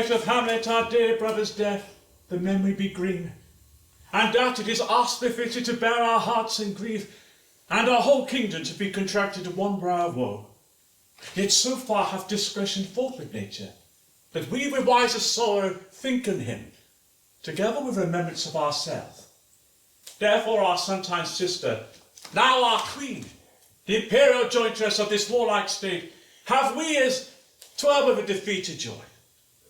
celebrate of Hamlet, our dear brother's death, the memory be green, and that it is us befitted to bear our hearts in grief, and our whole kingdom to be contracted to one brow of woe. Yet so far hath discretion fought with nature, that we with wiser sorrow think on him, together with remembrance of ourselves. Therefore our sometime sister, now our queen, the imperial jointress of this warlike state, have we as 12 of a defeated joy,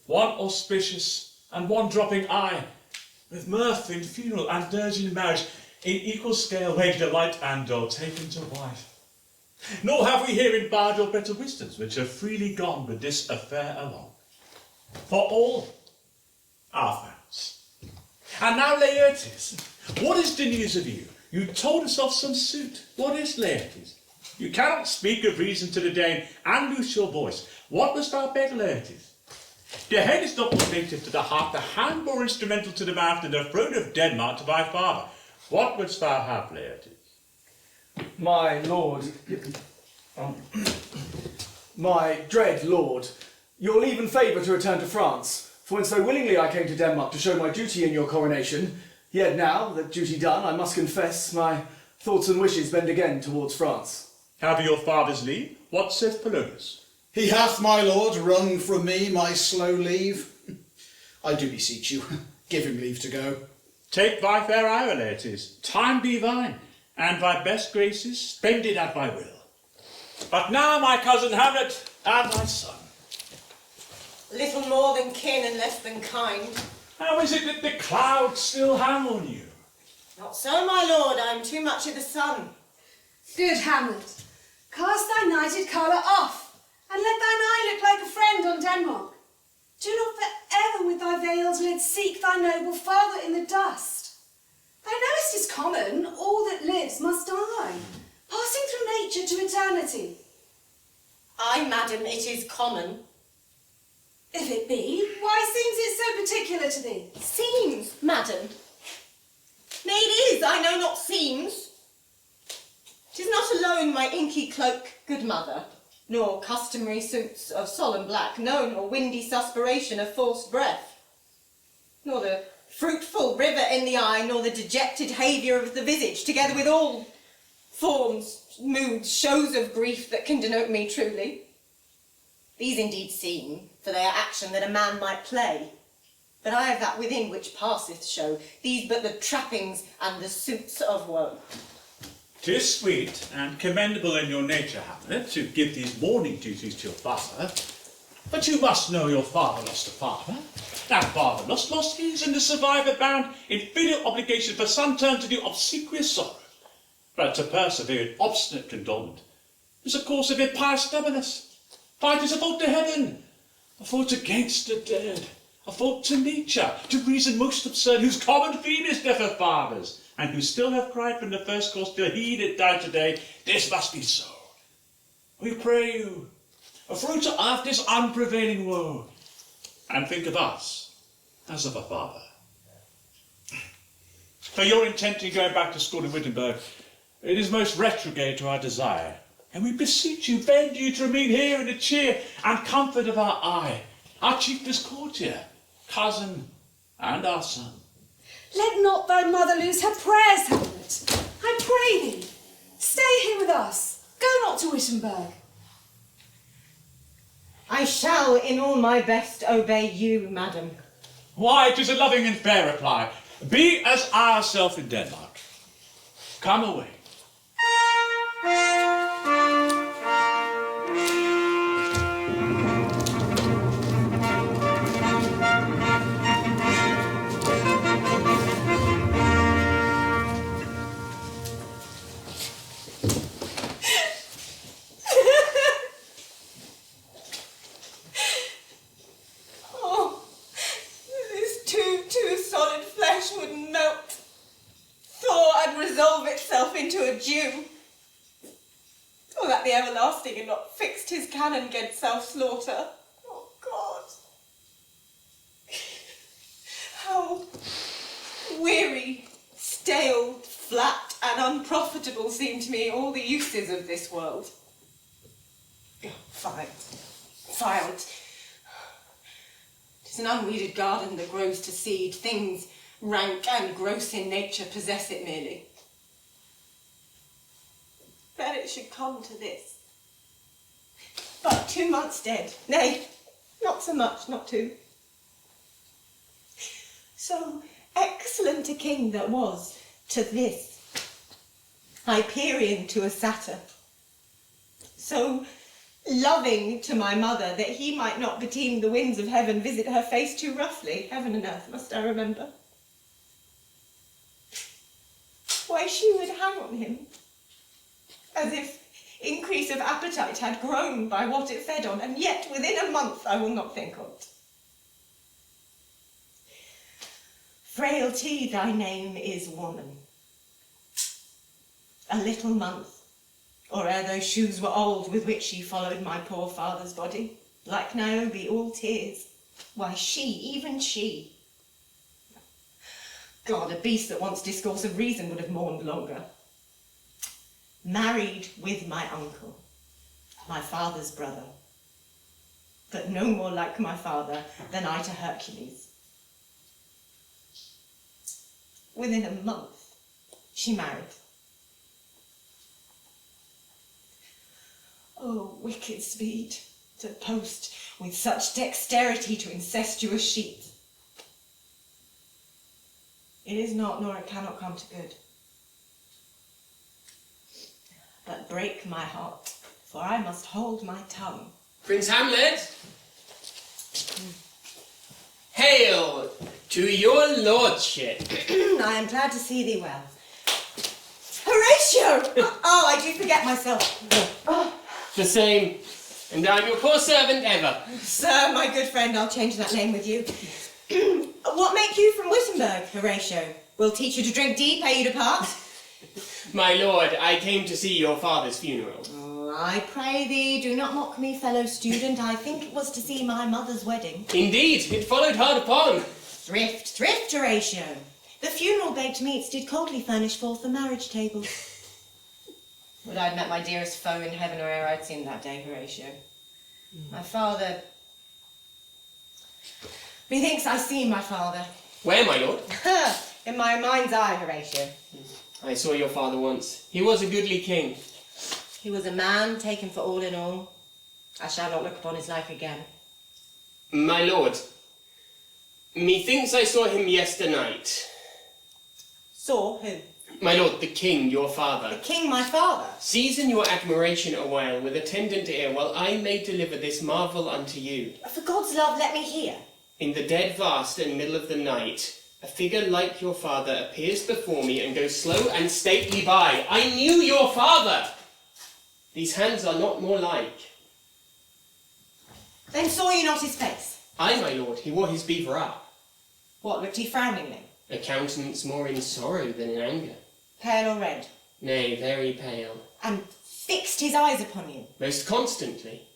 one auspicious and one dropping eye, with mirth in funeral and dirge in marriage, in equal scale weighed delight and dole taken to wife. Nor have we here in bard or better wisdoms, which have freely gone with this affair along. For all are friends. And now, Laertes, what is the news of you? You told us of some suit. What is Laertes? You cannot speak of reason to the dame and loose your voice. What must thou beg, Laertes? The head is not more native to the heart, the hand more instrumental to the mouth, than the throne of Denmark to thy father. What wouldst thou have, Laertes? My lord, my dread lord, your leave and favour to return to France, for when so willingly I came to Denmark to show my duty in your coronation, yet now, that duty done, I must confess, my thoughts and wishes bend again towards France. Have your father's leave? What saith Polonius? He hath, my lord, wrung from me my slow leave. I do beseech you, give him leave to go. Take thy fair hour, Laertes, time be thine, and thy best graces spend it at thy will. But now, my cousin Hamlet, and my son. Little more than kin and less than kind. How is it that the clouds still hang on you? Not so, my lord, I am too much of the sun. Good Hamlet, cast thy knighted colour off, and let thine eye look like a friend on Denmark. Do not for ever with thy veiled lids seek thy noble father in the dust. Thou knowest 'tis common, all that lives must die, passing through nature to eternity. Aye, madam, it is common. If it be, why seems it so particular to thee? Seems, madam. Nay, it is, I know not seems. 'Tis not alone my inky cloak, good mother, nor customary suits of solemn black, no, nor windy suspiration of forced breath, nor the fruitful river in the eye, nor the dejected haviour of the visage, together with all forms, moods, shows of grief that can denote me truly. These indeed seem, for they are action that a man might play, but I have that within which passeth show, these but the trappings and the suits of woe. 'Tis sweet and commendable in your nature, Hamlet, to give these mourning duties to your father, but you must know your father lost a father, and father lost his, and the survivor bound in filial obligation for some term to do obsequious sorrow, but to persevere in obstinate condolement is a course of impious stubbornness. Fight is a fault to heaven, a fault against the dead, a fault to nature, to reason most absurd, whose common theme is death of fathers, and who still have cried from the first course till he that died today, this must be so. We pray you, fruit of this unprevailing woe, and think of us as of a father. For your intent in going back to school in Wittenberg, it is most retrograde to our desire, and we beseech you, beg you to remain here in the cheer and comfort of our eye, our chiefest courtier, cousin, and our son. Let not thy mother lose her prayers, Hamlet. I pray thee, stay here with us. Go not to Wittenberg. I shall in all my best obey you, madam. Why, 'tis a loving and fair reply. Be as ourself in Denmark. Come away. And not fixed his cannon against self-slaughter. Oh, God. How weary, stale, flat, and unprofitable seem to me all the uses of this world. Oh, fine. It 'Tis an unweeded garden that grows to seed. Things rank and gross in nature possess it merely. That it should come to this. But 2 months dead, nay, not so much, not 2. So excellent a king that was to this, Hyperion to a satyr. So loving to my mother that he might not beteem the winds of heaven visit her face too roughly. Heaven and earth must I remember. Why, she would hang on him, as if increase of appetite had grown by what it fed on, and yet within a month I will not think on't. Frailty, thy name is woman. A little month, or ere those shoes were old with which she followed my poor father's body, like Niobe, all tears. Why, she, even she. God, a beast that wants discourse of reason would have mourned longer. Married with my uncle, my father's brother, but no more like my father than I to Hercules. Within a month, she married. Oh, wicked speed, to post with such dexterity to incestuous sheets. It is not, nor it cannot come to good. But break my heart, for I must hold my tongue. Prince Hamlet! Hail to your lordship! I am glad to see thee well. Horatio! Oh, I do forget myself. Oh. The same, and I'm your poor servant ever. Sir, my good friend, I'll change that name with you. What make you from Wittenberg, Horatio? We'll teach you to drink deep, ere you depart. My lord, I came to see your father's funeral. Oh, I pray thee, do not mock me, fellow student. I think it was to see my mother's wedding. Indeed, it followed hard upon. Thrift, Horatio. The funeral baked meats did coldly furnish forth the marriage table. Would I'd met my dearest foe in heaven, or ere I'd seen that day, Horatio. My father... Methinks I see my father. Where, my lord? In my mind's eye, Horatio. I saw your father once. He was a goodly king. He was a man taken for all in all. I shall not look upon his life again. My lord, methinks I saw him yesternight. Saw who? My lord, the king, your father. The king, my father. Season your admiration awhile with attendant ear, while I may deliver this marvel unto you. For God's love, let me hear. In the dead vast and middle of the night, a figure like your father appears before me and goes slow and stately by. I knew your father! These hands are not more like. Then saw you not his face? Aye, my lord, he wore his beaver up. What, looked he frowningly? A countenance more in sorrow than in anger. Pale or red? Nay, very pale. And fixed his eyes upon you? Most constantly.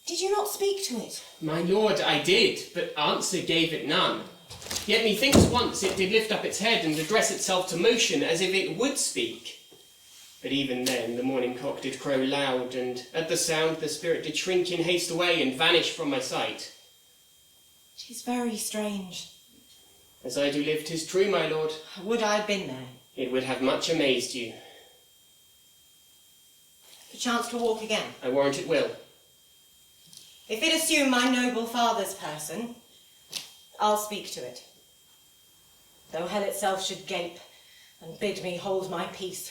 Did you not speak to it? My lord, I did, but answer gave it none. Yet methinks once it did lift up its head and address itself to motion as if it would speak. But even then the morning cock did crow loud, and at the sound the spirit did shrink in haste away and vanish from my sight. 'Tis very strange. As I do live, 'tis true, my lord. Would I had been there. It would have much amazed you. Perchance to walk again. I warrant it will. If it assume my noble father's person, I'll speak to it. Though hell itself should gape and bid me hold my peace.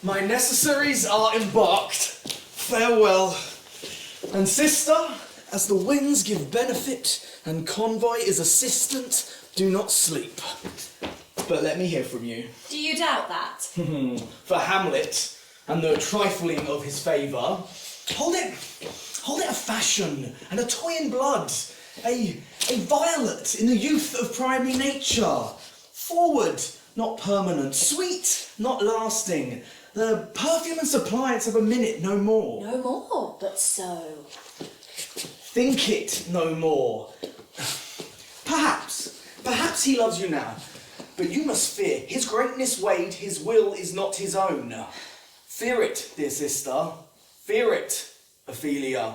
My necessaries are embarked. Farewell. And sister, as the winds give benefit and convoy is assistant, do not sleep. But let me hear from you. Do you doubt that? For Hamlet, and the trifling of his favour, hold it a fashion and a toy in blood, a violet in the youth of primary nature, forward, not permanent, sweet, not lasting, the perfume and suppliance of a minute, no more. No more, but so. Think it no more. Perhaps he loves you now, but you must fear his greatness weighed, his will is not his own. Fear it, dear sister, fear it, Ophelia,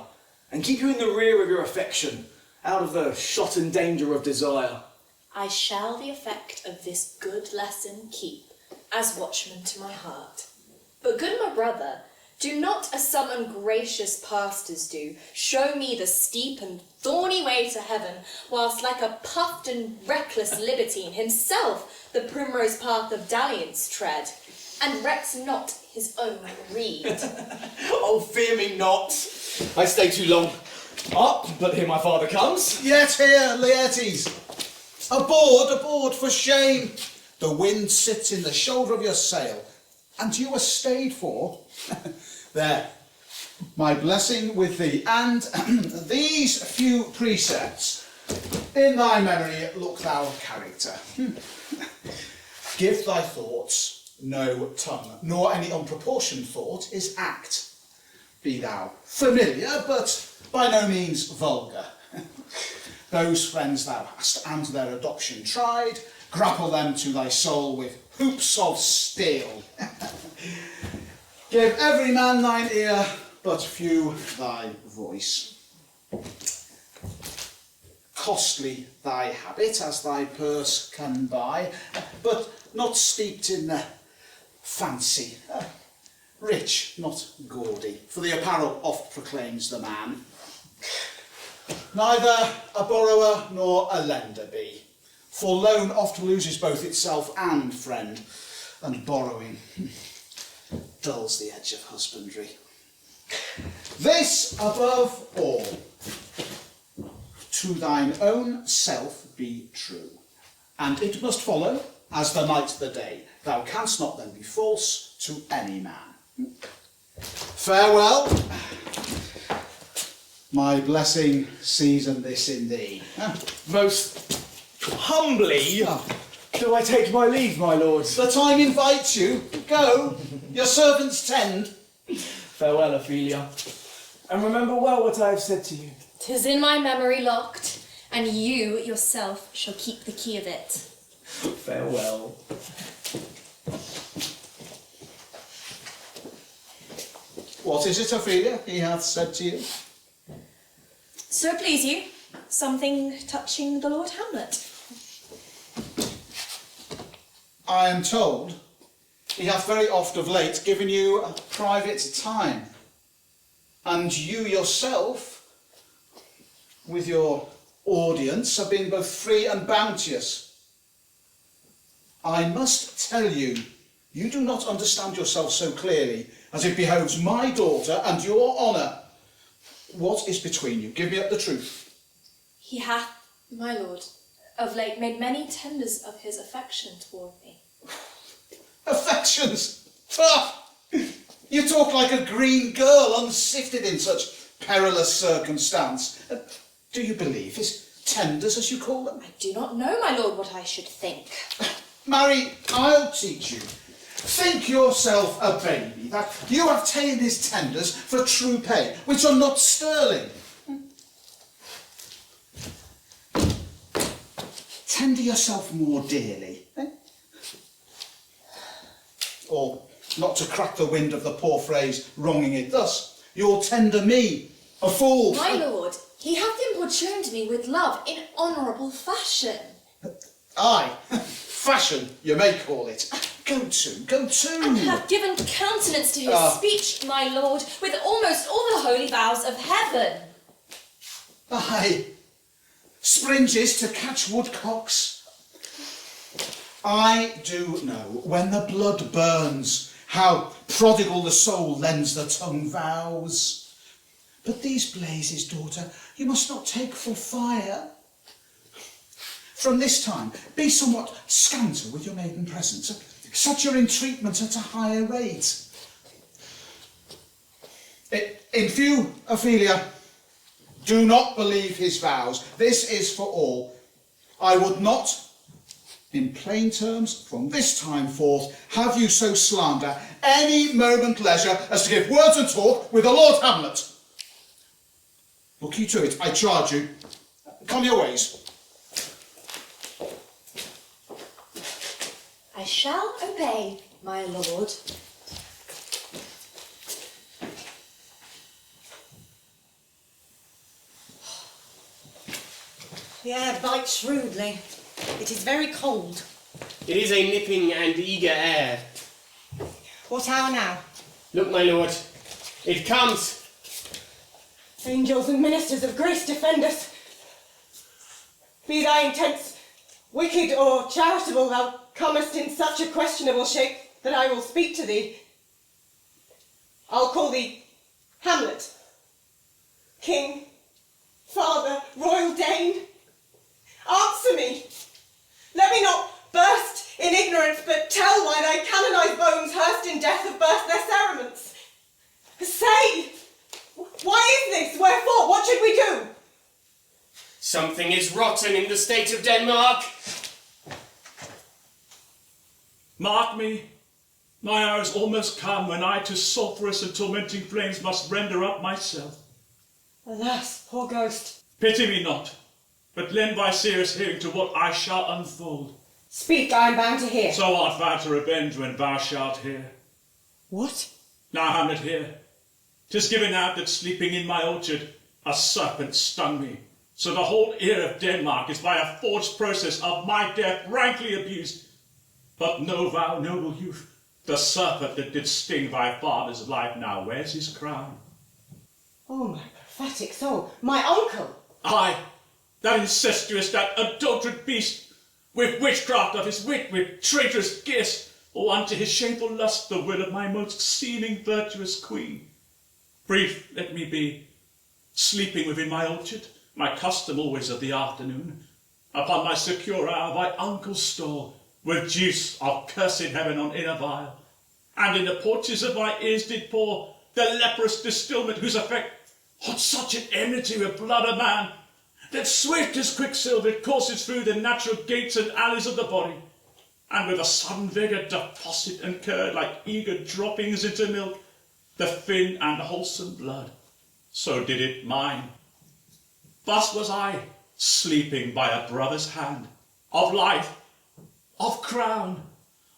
and keep you in the rear of your affection, out of the shot and danger of desire. I shall the effect of this good lesson keep, as watchman to my heart. But good my brother, do not, as some ungracious pastors do, show me the steep and thorny way to heaven, whilst like a puffed and reckless libertine himself the primrose path of dalliance tread, and recks not his own reed. Oh, fear me not. I stay too long. Up, but here my father comes. Yet here, Laertes. Aboard, for shame. The wind sits in the shoulder of your sail, and you are stayed for. There, my blessing with thee, and these few precepts. In thy memory look thou character. Give thy thoughts no tongue, nor any unproportioned thought is act. Be thou familiar, but by no means vulgar. Those friends thou hast, and their adoption tried, grapple them to thy soul with hoops of steel. Give every man thine ear, but few thy voice. Costly thy habit, as thy purse can buy, but not steeped in fancy. Rich, not gaudy, for the apparel oft proclaims the man. Neither a borrower nor a lender be, for loan oft loses both itself and friend, and borrowing dulls the edge of husbandry. This above all, to thine own self be true, and it must follow, as the night the day, thou canst not then be false to any man. Farewell. My blessing season this in thee. Most humbly do I take my leave, my lord. The time invites you. Go, your servants tend. Farewell, Ophelia, and remember well what I have said to you. 'Tis in my memory locked, and you yourself shall keep the key of it. Farewell. What is it, Ophelia, he hath said to you? So please you, something touching the Lord Hamlet. I am told he hath very oft of late given you a private time, and you yourself, with your audience, have been both free and bounteous. I must tell you, you do not understand yourself so clearly as it behoves my daughter and your honour. What is between you? Give me up the truth. He hath, my lord, of late made many tenders of his affection toward me. Affections! Ah! You talk like a green girl unsifted in such perilous circumstance. Do you believe his tenders, as you call them? I do not know, my lord, what I should think. Marry, I'll teach you. Think yourself a baby, that you have ta'en his tenders for true pay, which are not sterling. Tender yourself more dearly. Or, not to crack the wind of the poor phrase, wronging it thus, you'll tender me, a fool. My lord, he hath importuned me with love in honourable fashion. Aye, fashion, you may call it. Go to. And hath given countenance to his speech, my lord, with almost all the holy vows of heaven. Aye, springes to catch woodcocks. I do know, when the blood burns, how prodigal the soul lends the tongue vows. But these blazes, daughter, you must not take for fire. From this time, be somewhat scanter with your maiden presence. Set your entreatment at a higher rate. In few, Ophelia, do not believe his vows. This is for all. I would not, in plain terms, from this time forth, have you so slander any moment leisure as to give words and talk with the Lord Hamlet. Look you to it, I charge you. Come your ways. I shall obey, my lord. The air bites shrewdly. It is very cold. It is a nipping and eager air. What hour now? Look, my lord, it comes. Angels and ministers of grace defend us. Be thy intents wicked or charitable, thou comest in such a questionable shape that I will speak to thee. I'll call thee Hamlet, King, Father, Royal Dane. Answer me. Let me not burst in ignorance, but tell why thy canonized bones, hearsed in death, have burst their cerements. Say, why is this? Wherefore? What should we do? Something is rotten in the state of Denmark. Mark me, my hour is almost come when I to sulphurous and tormenting flames must render up myself. Alas, poor ghost. Pity me not, but lend thy serious hearing to what I shall unfold. Speak, I am bound to hear. So art thou to revenge when thou shalt hear. What? Now, Hamlet, hear. 'Tis given out that sleeping in my orchard, a serpent stung me. So the whole ear of Denmark is by a forged process of my death rankly abused. But know thou, noble youth, the serpent that did sting thy father's life now wears his crown. Oh, my prophetic soul, my uncle! Aye, that incestuous, that adulterate beast, with witchcraft of his wit, with traitorous gifts, or unto his shameful lust the will of my most seeming virtuous queen. Brief let me be, sleeping within my orchard, my custom always of the afternoon, upon my secure hour thy uncle's stall, with juice of cursed heaven on inner vial, and in the porches of my ears did pour the leprous distilment whose effect had such an enmity with blood of man, that swift as quicksilver it courses through the natural gates and alleys of the body, and with a sudden vigour deposit and curd like eager droppings into milk, the thin and wholesome blood. So did it mine. Thus was I, sleeping by a brother's hand, of life, of crown,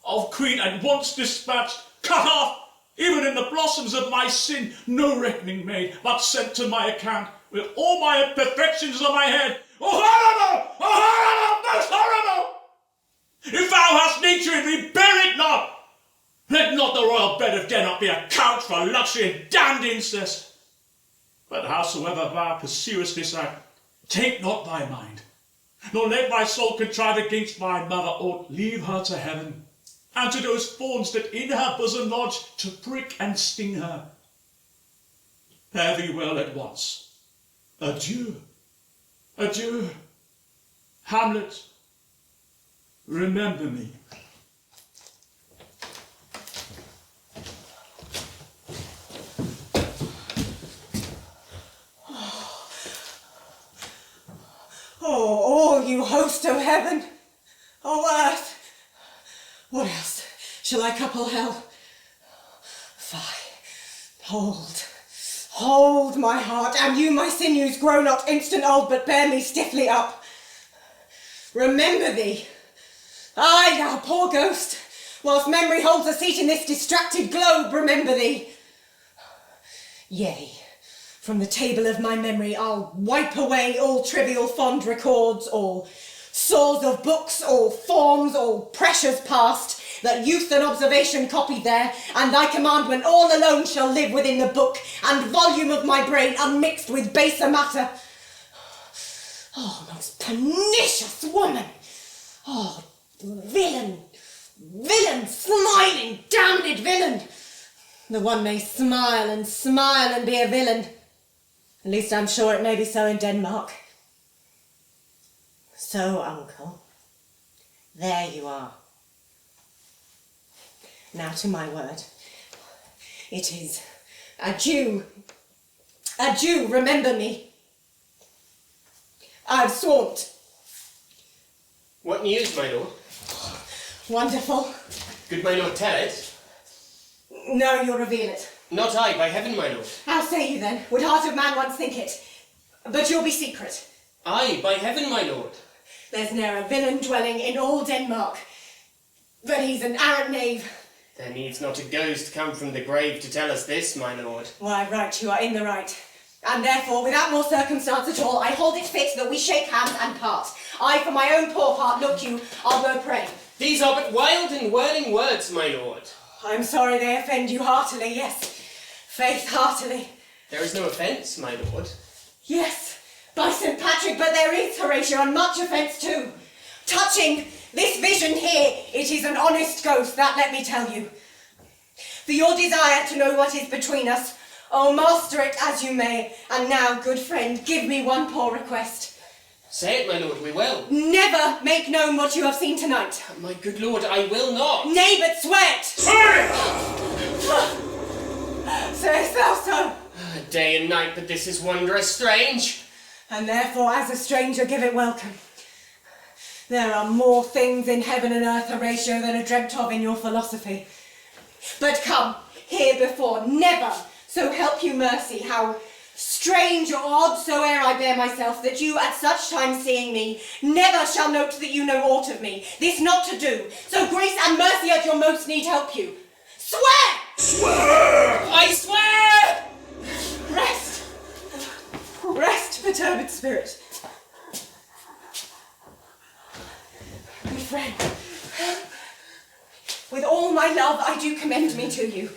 of queen, and once dispatched, cut off, even in the blossoms of my sin, no reckoning made, but sent to my account, with all my imperfections on my head. Oh, horrible! Oh, horrible! Most horrible! If thou hast nature in thee, bear it not! Let not the royal bed of Denmark be a couch for luxury and damned incest. But howsoever thou pursuest this act, take not thy mind, nor let thy soul contrive against thy mother aught. Leave her to heaven, and to those fawns that in her bosom lodge, to prick and sting her. Fare thee well at once. Adieu, adieu. Hamlet, remember me. Oh, all you host of heaven, oh earth, what else shall I couple hell? Fie, hold my heart, and you my sinews grow not instant old, but bear me stiffly up. Remember thee, aye, thou poor ghost, whilst memory holds a seat in this distracted globe, remember thee. Yea, from the table of my memory I'll wipe away all trivial fond records, all sores of books, all forms, all pressures past, that youth and observation copied there, and thy commandment all alone shall live within the book and volume of my brain, unmixed with baser matter. Oh, most pernicious woman! Oh, villain, smiling, damned villain! The one may smile and be a villain. At least I'm sure it may be so in Denmark. So, uncle, there you are. Now to my word. It is adieu. Adieu, remember me. I've sworn. What news, my lord? Wonderful. Good my lord, tell it. No, you'll reveal it. Not I, by heaven, my lord. How say you then? Would heart of man once think it? But you'll be secret. Aye, by heaven, my lord. There's ne'er a villain dwelling in all Denmark. that he's an arrant knave. There needs not a ghost come from the grave to tell us this, my lord. Why, right, you are in the right. And therefore, without more circumstance at all, I hold it fit that we shake hands and part. I, for my own poor part, look you, I'll go pray. These are but wild and whirling words, my lord. I'm sorry they offend you heartily, yes. Faith, heartily. There is no offence, my lord. Yes, by St. Patrick, but there is, Horatio, and much offence too. Touching this vision here, it is an honest ghost, that let me tell you. For your desire to know what is between us, oh, master it as you may, and now, good friend, give me one poor request. Say it, my lord, we will. Never make known what you have seen tonight. My good lord, I will not. Nay, but swear it. Swear it! Sayest thou so? Day and night, but this is wondrous strange. And therefore, as a stranger, give it welcome. There are more things in heaven and earth, Horatio, than are dreamt of in your philosophy. But come, here before, never, so help you mercy, how strange or odd soe'er I bear myself, that you at such time seeing me, never shall note that you know aught of me, this not to do, so grace and mercy at your most need help you. Swear! Swear! I swear! Rest! Rest, perturbed spirit. Good friend, with all my love I do commend me to you.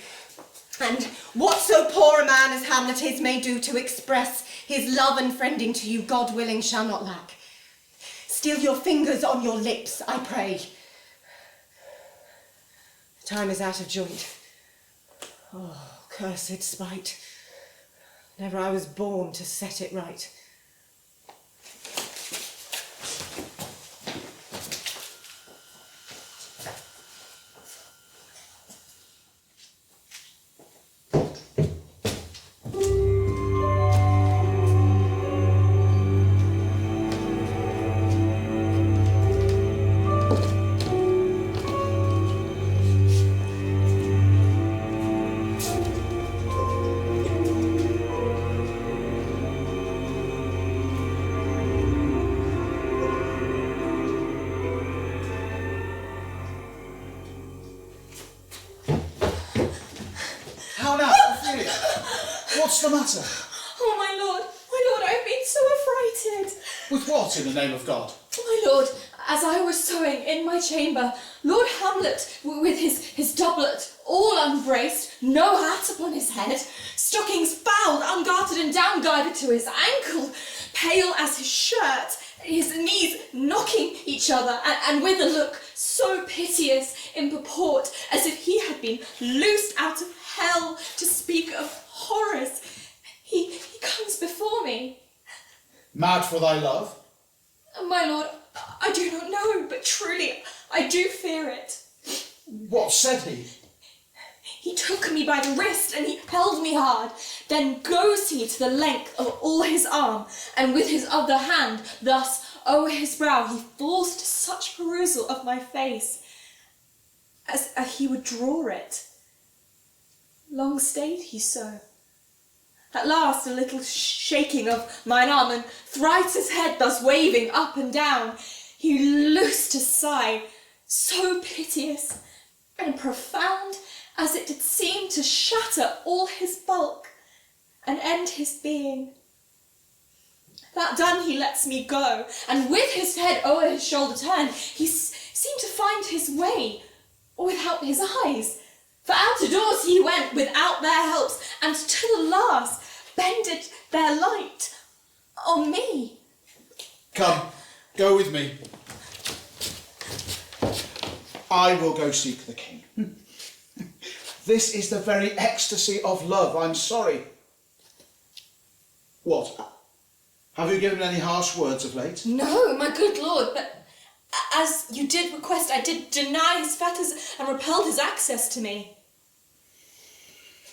And what so poor a man as Hamlet is may do to express his love and friending to you, God willing, shall not lack. Still your fingers on your lips, I pray. Time is out of joint. Oh, cursed spite. Never I was born to set it right. How now, Ophelia? What's the matter? Oh, my lord, I've been so affrighted. With what, in the name of God? My lord, as I was sewing in my chamber, Lord Hamlet, with his doublet all unbraced, no hat upon his head, stockings fouled, ungartered and down-guided to his ankle, pale as his shirt, his knees knocking each other, and with a look so piteous in purport, as if he had been loosed out of hell to speak of horrors, he comes before me. Mad for thy love? My lord, I do not know, but truly I do fear it. What said he? He took me by the wrist and he held me hard. Then goes he to the length of all his arm, and with his other hand thus o'er his brow he forced such perusal of my face as he would draw it. Long stayed he so. At last a little shaking of mine arm, and thrice his head thus waving up and down, he loosed a sigh so piteous and profound as it did seem to shatter all his bulk and end his being. That done, he lets me go, and with his head o'er his shoulder turned, he seemed to find his way without his eyes. For out of doors he went without their helps, and to the last bended their light on me. Come, go with me. I will go seek the king. This is the very ecstasy of love, I'm sorry. What? Have you given any harsh words of late? No, my good lord, but as you did request, I did deny his fetters and repelled his access to me.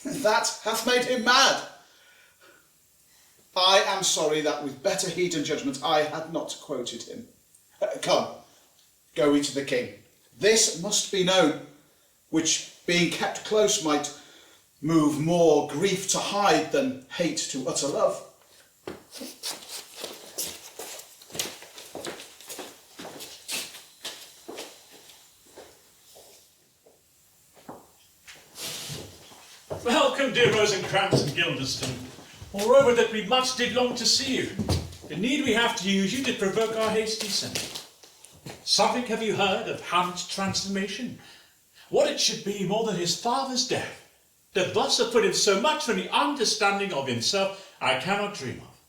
That hath made him mad. I am sorry that with better heed and judgment I had not quoted him. Come, go we to the king. This must be known, which being kept close might move more grief to hide than hate to utter love. Welcome, dear Rosencrantz and Guildenstern. Moreover, that we much did long to see you. The need we have to use you did provoke our hasty sending. Something have you heard of Hamlet's transformation? What it should be more than his father's death, that thus have put him so much from the understanding of himself, I cannot dream of.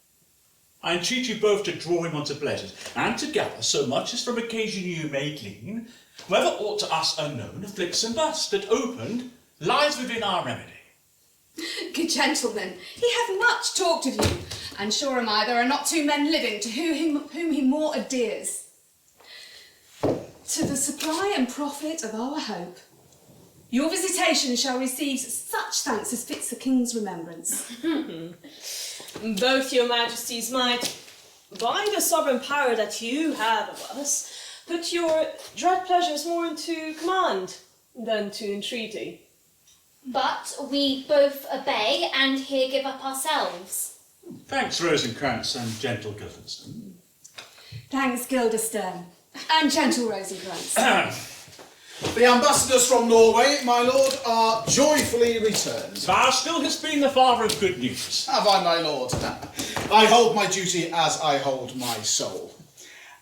I entreat you both to draw him unto pleasures, and to gather so much as from occasion you may glean, whether aught to us unknown afflicts him thus, that opened lies within our remedy. Good gentleman, he hath much talked of you, and sure am I there are not two men living to whom he more adheres. To the supply and profit of our hope, your visitation shall receive such thanks as fits the king's remembrance. Both your majesties might, by the sovereign power that you have of us, put your dread pleasures more into command than to entreaty. But we both obey and here give up ourselves. Thanks, Rosencrantz and gentle Guildenstern. Thanks, Guildenstern, and gentle Rosencrantz. The ambassadors from Norway, my lord, are joyfully returned. Thou still hast been the father of good news. Have I, my lord? I hold my duty as I hold my soul.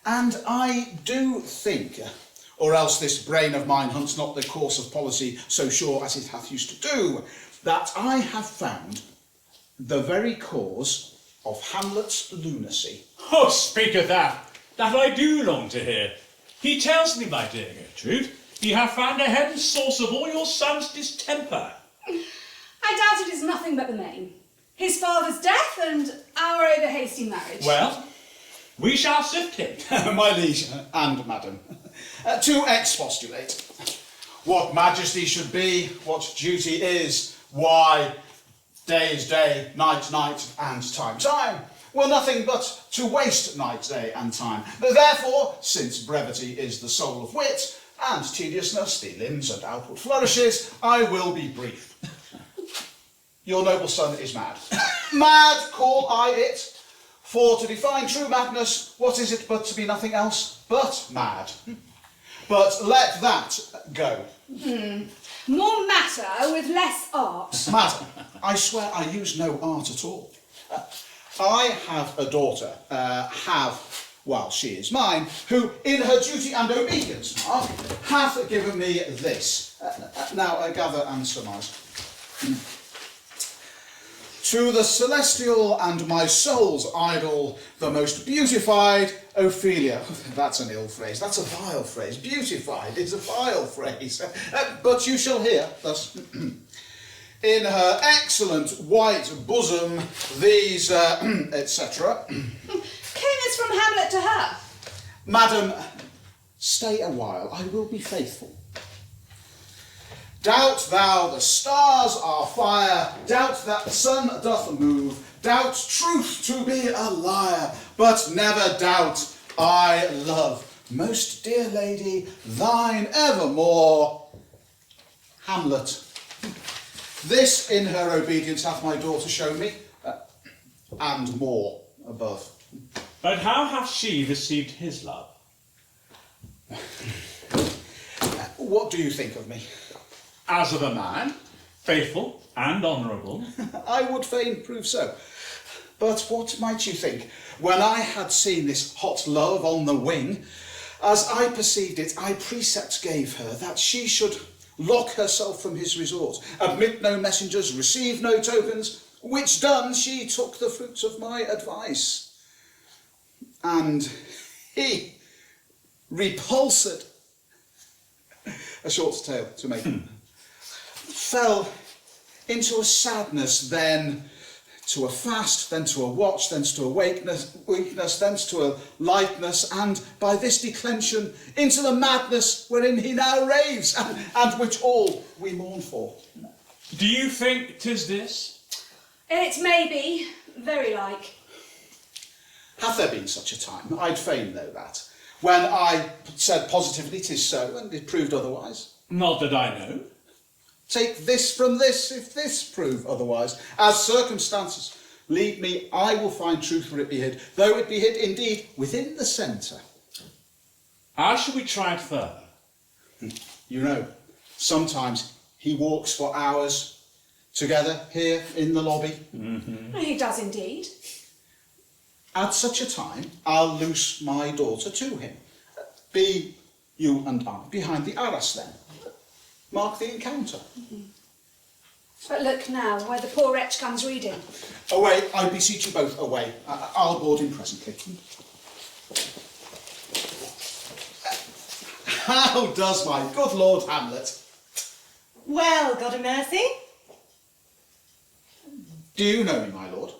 And I do think, or else this brain of mine hunts not the course of policy so sure as it hath used to do, that I have found the very cause of Hamlet's lunacy. Oh, speak of that I do long to hear. He tells me, my dear Gertrude, he hath found a hidden source of all your son's distemper. I doubt it is nothing but the main. His father's death and our over hasty marriage. Well, we shall sift him. My liege and madam, to expostulate. What majesty should be, what duty is, why day is day, night, night, and time, time, were nothing but to waste night, day, and time. Therefore, since brevity is the soul of wit, and tediousness the limbs and outward flourishes, I will be brief. Your noble son is mad. Mad call I it, for to define true madness, what is it but to be nothing else but mad? But let that go. More matter with less art. Madam, I swear I use no art at all. I have a daughter, while she is mine, who, in her duty and obedience, Mark, hath given me this. Now, gather and surmise. To the celestial and my soul's idol, the most beautified Ophelia. That's an ill phrase, that's a vile phrase. Beautified is a vile phrase. But you shall hear, thus. In her excellent white bosom, these, etc. Came this from Hamlet to her? Madam, stay a while, I will be faithful. Doubt thou the stars are fire, doubt that the sun doth move, doubt truth to be a liar, but never doubt I love, most dear lady, thine evermore, Hamlet. This in her obedience hath my daughter shown me, and more above. But how hath she received his love? What do you think of me? As of a man, faithful and honourable. I would fain prove so. But what might you think, when I had seen this hot love on the wing, as I perceived it, I precept gave her that she should lock herself from his resort, admit no messengers, receive no tokens, which done, she took the fruits of my advice. And he, repulsed, a short tale to make, fell into a sadness, then to a fast, then to a watch, then to a weakness, then to a lightness, and by this declension into the madness wherein he now raves, and which all we mourn for. Do you think 'tis this? It may be, very like. Hath there been such a time? I'd fain know that. When I said positively 'tis so, and it proved otherwise. Not that I know. Take this from this, if this prove otherwise. As circumstances lead me, I will find truth where it be hid, though it be hid indeed within the centre. How shall we try it further? You know, sometimes he walks for hours, together here in the lobby. He does indeed. At such a time, I'll loose my daughter to him. Be you and I behind the arras then. Mark the encounter. But look now, where the poor wretch comes reading. Away, I beseech you both, away. I'll board him presently. How does my good Lord Hamlet? Well, God a mercy. Do you know me, my lord?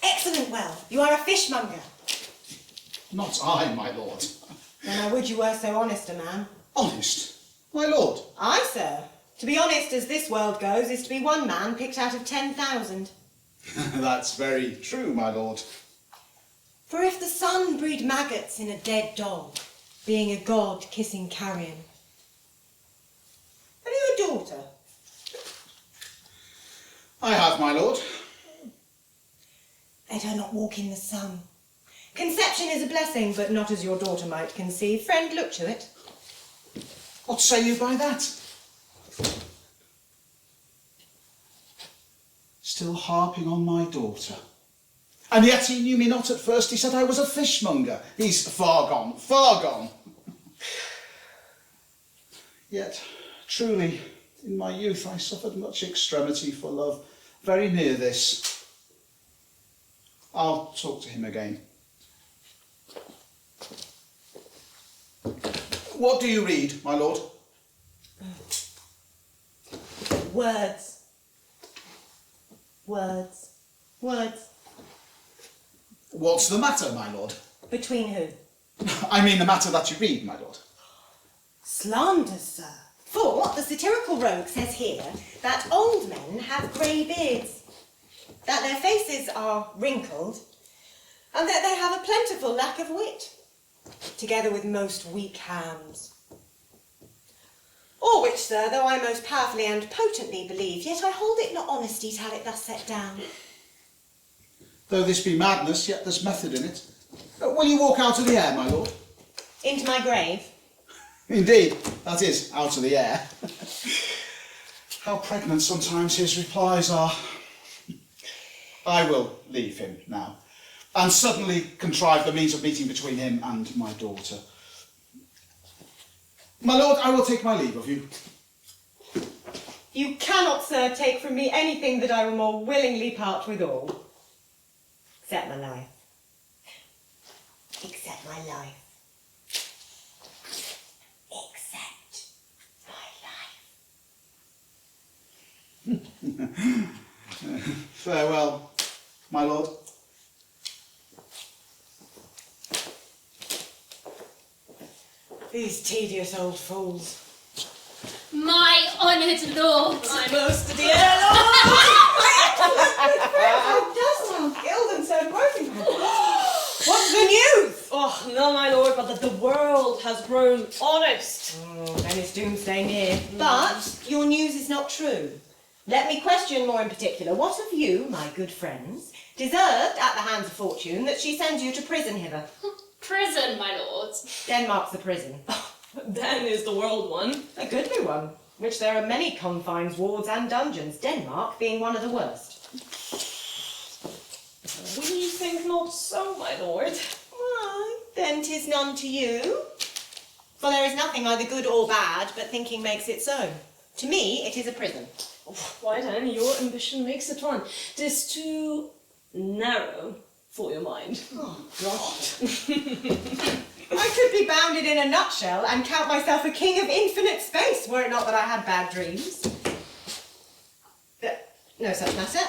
Excellent well. You are a fishmonger. Not I, my lord. Then I would you were so honest a man. Honest, my lord. Aye, sir. To be honest as this world goes is to be one man picked out of 10,000. That's very true, my lord. For if the sun breed maggots in a dead dog, being a god kissing carrion. Have you a daughter? I have, my lord. Let her not walk in the sun. Conception is a blessing, but not as your daughter might conceive. Friend, look to it. What say you by that? Still harping on my daughter. And yet he knew me not at first. He said I was a fishmonger. He's far gone, far gone. Yet, truly, in my youth I suffered much extremity for love. Very near this. I'll talk to him again. What do you read, my lord? Words. Words. Words. What's the matter, my lord? Between who? I mean the matter that you read, my lord. Slanders, sir. For the satirical rogue says here that old men have grey beards, that their faces are wrinkled, and that they have a plentiful lack of wit, together with most weak hands. All which, sir, though I most powerfully and potently believe, yet I hold it not honesty to have it thus set down. Though this be madness, yet there's method in it. Will you walk out of the air, my lord? Into my grave? Indeed, that is, out of the air. How pregnant sometimes his replies are. I will leave him now, and suddenly contrive the means of meeting between him and my daughter. My lord, I will take my leave of you. You cannot, sir, take from me anything that I will more willingly part with all. Except my life. Except my life. Except my life. Farewell, my lord. These tedious old fools. My honoured lord. My most dear lord! How does sound ill and so broken? What's the news? Oh, no, my lord, but that the world has grown honest. Then it's doomsday near. But your news is not true. Let me question more in particular. What of you, my good friends, deserved at the hands of fortune that she sends you to prison hither? Prison, my lord. Denmark's the prison. Then is the world one. A goodly one, which there are many confines, wards and dungeons, Denmark being one of the worst. We think not so, my lord. Why, then 'tis none to you. For there is nothing either good or bad, but thinking makes it so. To me, it is a prison. Why then, your ambition makes it one. 'Tis too narrow for your mind. Oh, God. I could be bounded in a nutshell and count myself a king of infinite space, were it not that I had bad dreams. But no such matter.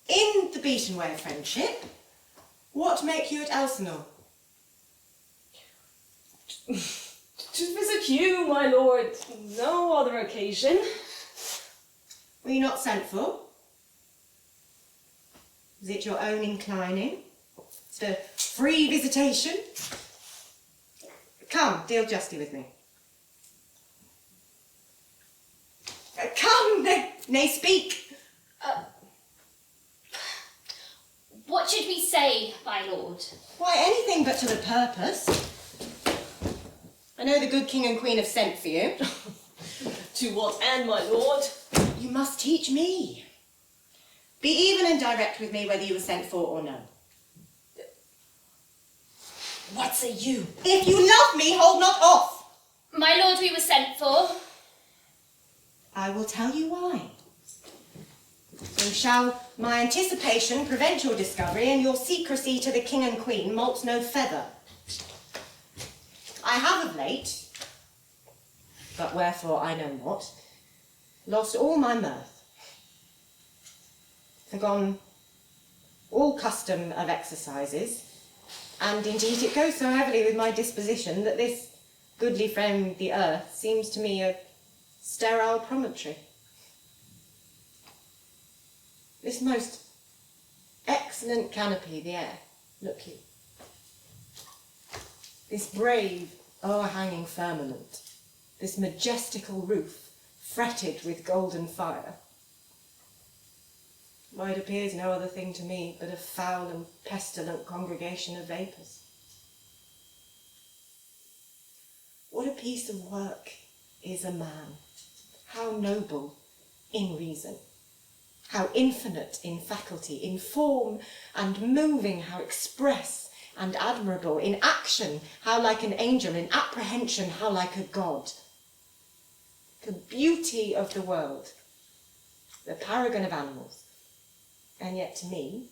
In the beaten way of friendship, what make you at Elsinore? To visit you, my lord. No other occasion. Were you not sent for? Was it your own inclining? It's a free visitation? Come, deal justly with me. Come, nay, speak. What should we say, my lord? Why, anything but to the purpose. I know the good king and queen have sent for you. To what end, my lord? You must teach me. Be even and direct with me whether you were sent for or no. What say you? If you love me, hold not off. My lord, we were sent for. I will tell you why. So shall my anticipation prevent your discovery, and your secrecy to the king and queen moult no feather. I have of late, but wherefore I know not, lost all my mirth, forgone all custom of exercises, and indeed it goes so heavily with my disposition that this goodly friend the earth seems to me a sterile promontory. This most excellent canopy, the air, look you. This brave, o'erhanging firmament, this majestical roof, fretted with golden fire. Why, it appears no other thing to me but a foul and pestilent congregation of vapours. What a piece of work is a man, how noble in reason, how infinite in faculty, in form and moving, how express and admirable, in action, how like an angel, in apprehension, how like a god. The beauty of the world, the paragon of animals, and yet to me,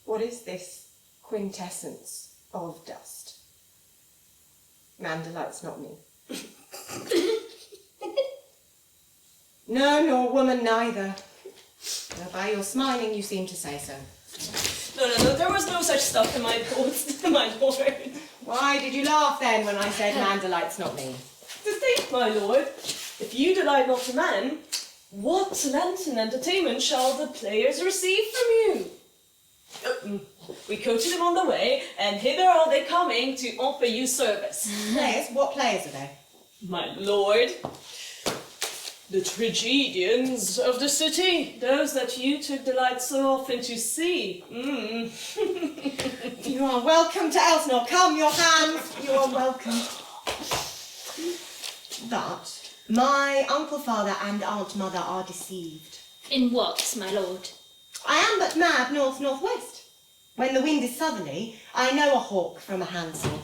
what is this quintessence of dust? Man delights not me. No, nor woman neither. Though by your smiling you seem to say so. No, there was no such stuff in my thoughts, my lord. Why did you laugh then when I said man delights not me? To think, my lord, if you delight not a man, what Lenten entertainment shall the players receive from you? We coached them on the way, and hither are they coming to offer you service. Players? What players are they? My lord, the tragedians of the city, those that you took delight so often to see. You are welcome to Elsinore. Come, your hands. You are welcome. But my uncle father and aunt mother are deceived. In what, my lord? I am but mad north-northwest. When the wind is southerly, I know a hawk from a handsaw.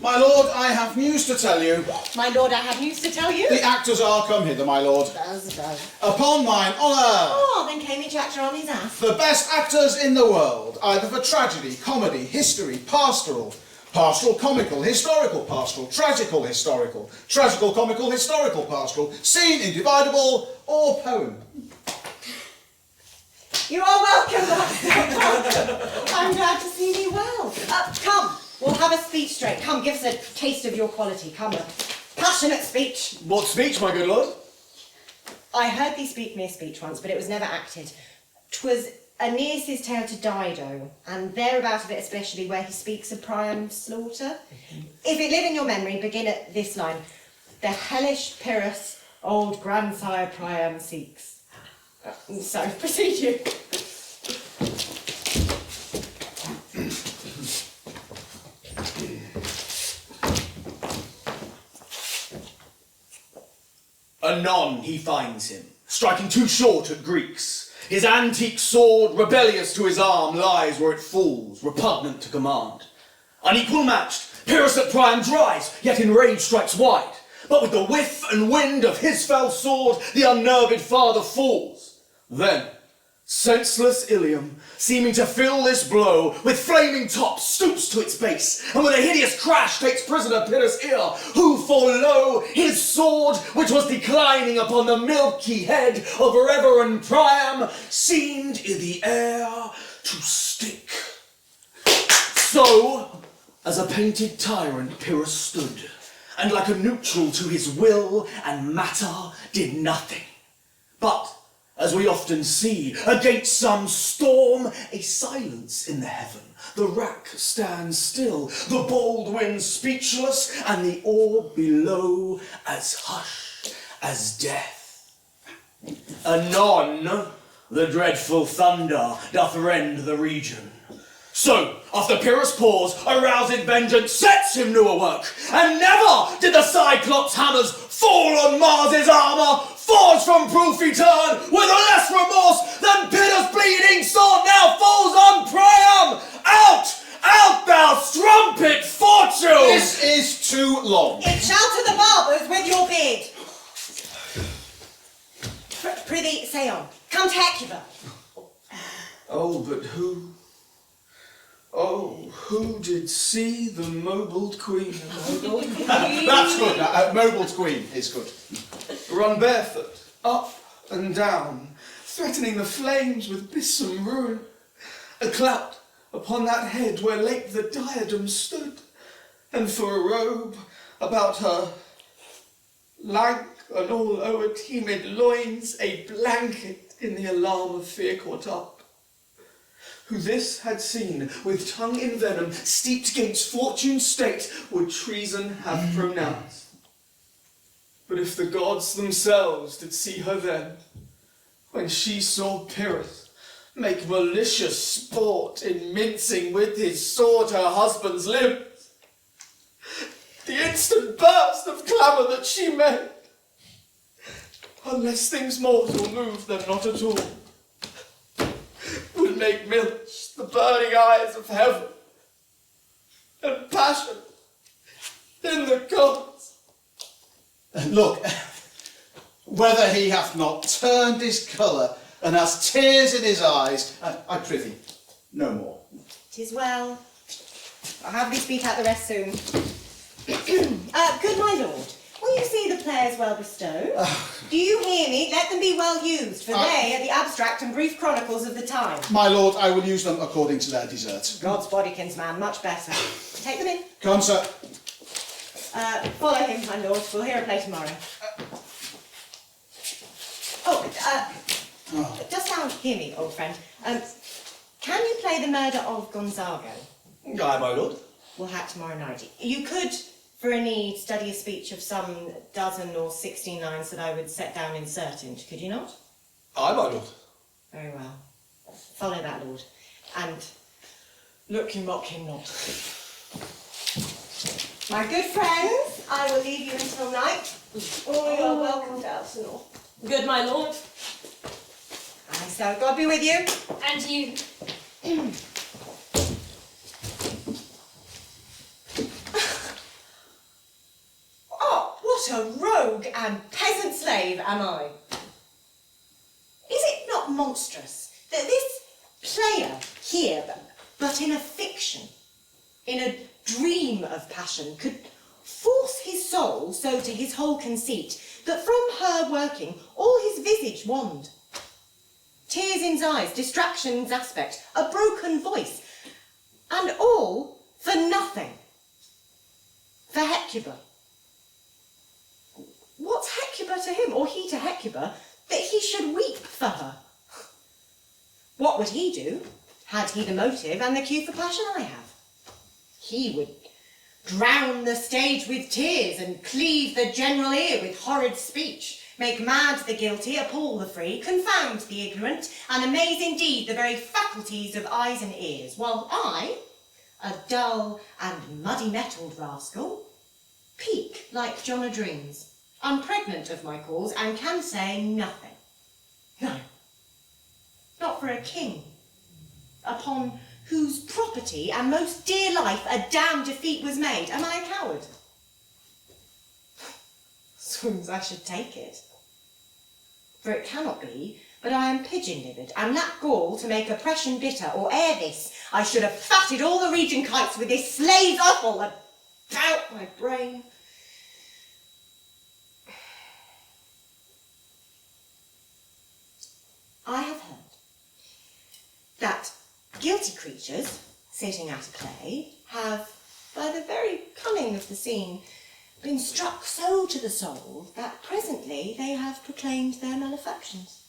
My lord, I have news to tell you. My lord, I have news to tell you. The actors are come hither, my lord. Does. Upon mine honour. Oh, then came each actor on his ass. The best actors in the world, either for tragedy, comedy, history, pastoral, comical, historical, pastoral, tragical, historical, tragical, comical, historical, pastoral, scene, individable, or poem. You are welcome, master. I'm glad to see thee well. Come, we'll have a speech straight. Come, give us a taste of your quality. Come, a passionate speech. What speech, my good lord? I heard thee speak me a speech once, but it was never acted. 'Twas Aeneas's tale to Dido, and thereabout of it especially, where he speaks of Priam's slaughter. If it live in your memory, begin at this line. The hellish Pyrrhus old grandsire Priam seeks. So, proceed you. Anon he finds him, striking too short at Greeks. His antique sword, rebellious to his arm, lies where it falls, repugnant to command. Unequal matched, Pyrrhus at Priam dries, yet in rage strikes wide. But with the whiff and wind of his fell sword, the unnerved father falls. Then, senseless Ilium, seeming to fill this blow, with flaming top stoops to its base, and with a hideous crash takes prisoner Pyrrhus' ear, who, for lo, his sword, which was declining upon the milky head of reverend Priam, seemed in the air to stick. So, as a painted tyrant Pyrrhus stood, and like a neutral to his will and matter did nothing. But, as we often see, against some storm, a silence in the heaven. The rack stands still, the bold wind speechless, and the orb below as hushed as death. Anon, the dreadful thunder doth rend the region. So, after Pyrrhus' pause, arousing vengeance sets him newer work, and never did the Cyclops' hammers fall on Mars' armour, forged from proof return, with less remorse than Pyrrhus' bleeding sword now falls on Priam! Out! Out, thou strumpet fortune! This is too long. It shall to the barbers with your beard. Prithee, say on. Come to Hecuba. Oh, but who? Oh, who did see the mobled queen? That's good. Mobled queen is good. Run barefoot, up and down, threatening the flames with bissome ruin. A cloud upon that head where late the diadem stood, and for a robe about her lank and all o'er-teemed loins a blanket in the alarm of fear caught up. Who this had seen, with tongue in venom, steeped 'gainst fortune's state, would treason have pronounced. But if the gods themselves did see her then, when she saw Pyrrhus make malicious sport in mincing with his sword her husband's limbs, the instant burst of clamour that she made, unless things mortal move them not at all, would make milch the burning eyes of heaven, and passion in the gods. Look, whether he hath not turned his colour and has tears in his eyes, I prithee, no more. 'Tis well. I'll have thee speak out the rest soon. Good my lord, will you see the players well bestowed? Do you hear me? Let them be well used, for they are the abstract and brief chronicles of the time. My lord, I will use them according to their desert. God's bodykins, man, much better. Take them in. Come on, sir. Follow him, my lord. We'll hear a play tomorrow. Just now, hear me, old friend. Can you play the murder of Gonzago? Aye, my lord. We'll have tomorrow night. You could, for a need, study a speech of some dozen or 16 lines that I would set down in certain, could you not? Aye, my lord. Very well. Follow that, lord. And look you mock him not. My good friends, I will leave you until night. Oh, you are welcome to Elsinore. Good, my lord. Aye, so God be with you. And you. Oh, what a rogue and peasant slave am I. Is it not monstrous that this player here, but in a fiction, in a dream of passion, could force his soul so to his whole conceit that from her working all his visage wand, tears in's eyes, distraction's aspect, a broken voice, and all for nothing, for Hecuba. What's Hecuba to him, or he to Hecuba, that he should weep for her? What would he do, had he the motive and the cue for passion I have? He would drown the stage with tears and cleave the general ear with horrid speech, make mad the guilty, appall the free, confound the ignorant, and amaze indeed the very faculties of eyes and ears, while I, a dull and muddy-mettled rascal, peak like John o' Dreams, unpregnant of my cause, and can say nothing. No, not for a king, upon whose property and most dear life a damned defeat was made. Am I a coward? Swoons, I should take it. For it cannot be, but I am pigeon-livered, and lack gall to make oppression bitter, or ere this I should have fatted all the region kites with this slave's offal about my brain. I have heard that guilty creatures, sitting at a play, have, by the very cunning of the scene, been struck so to the soul that presently they have proclaimed their malefactions.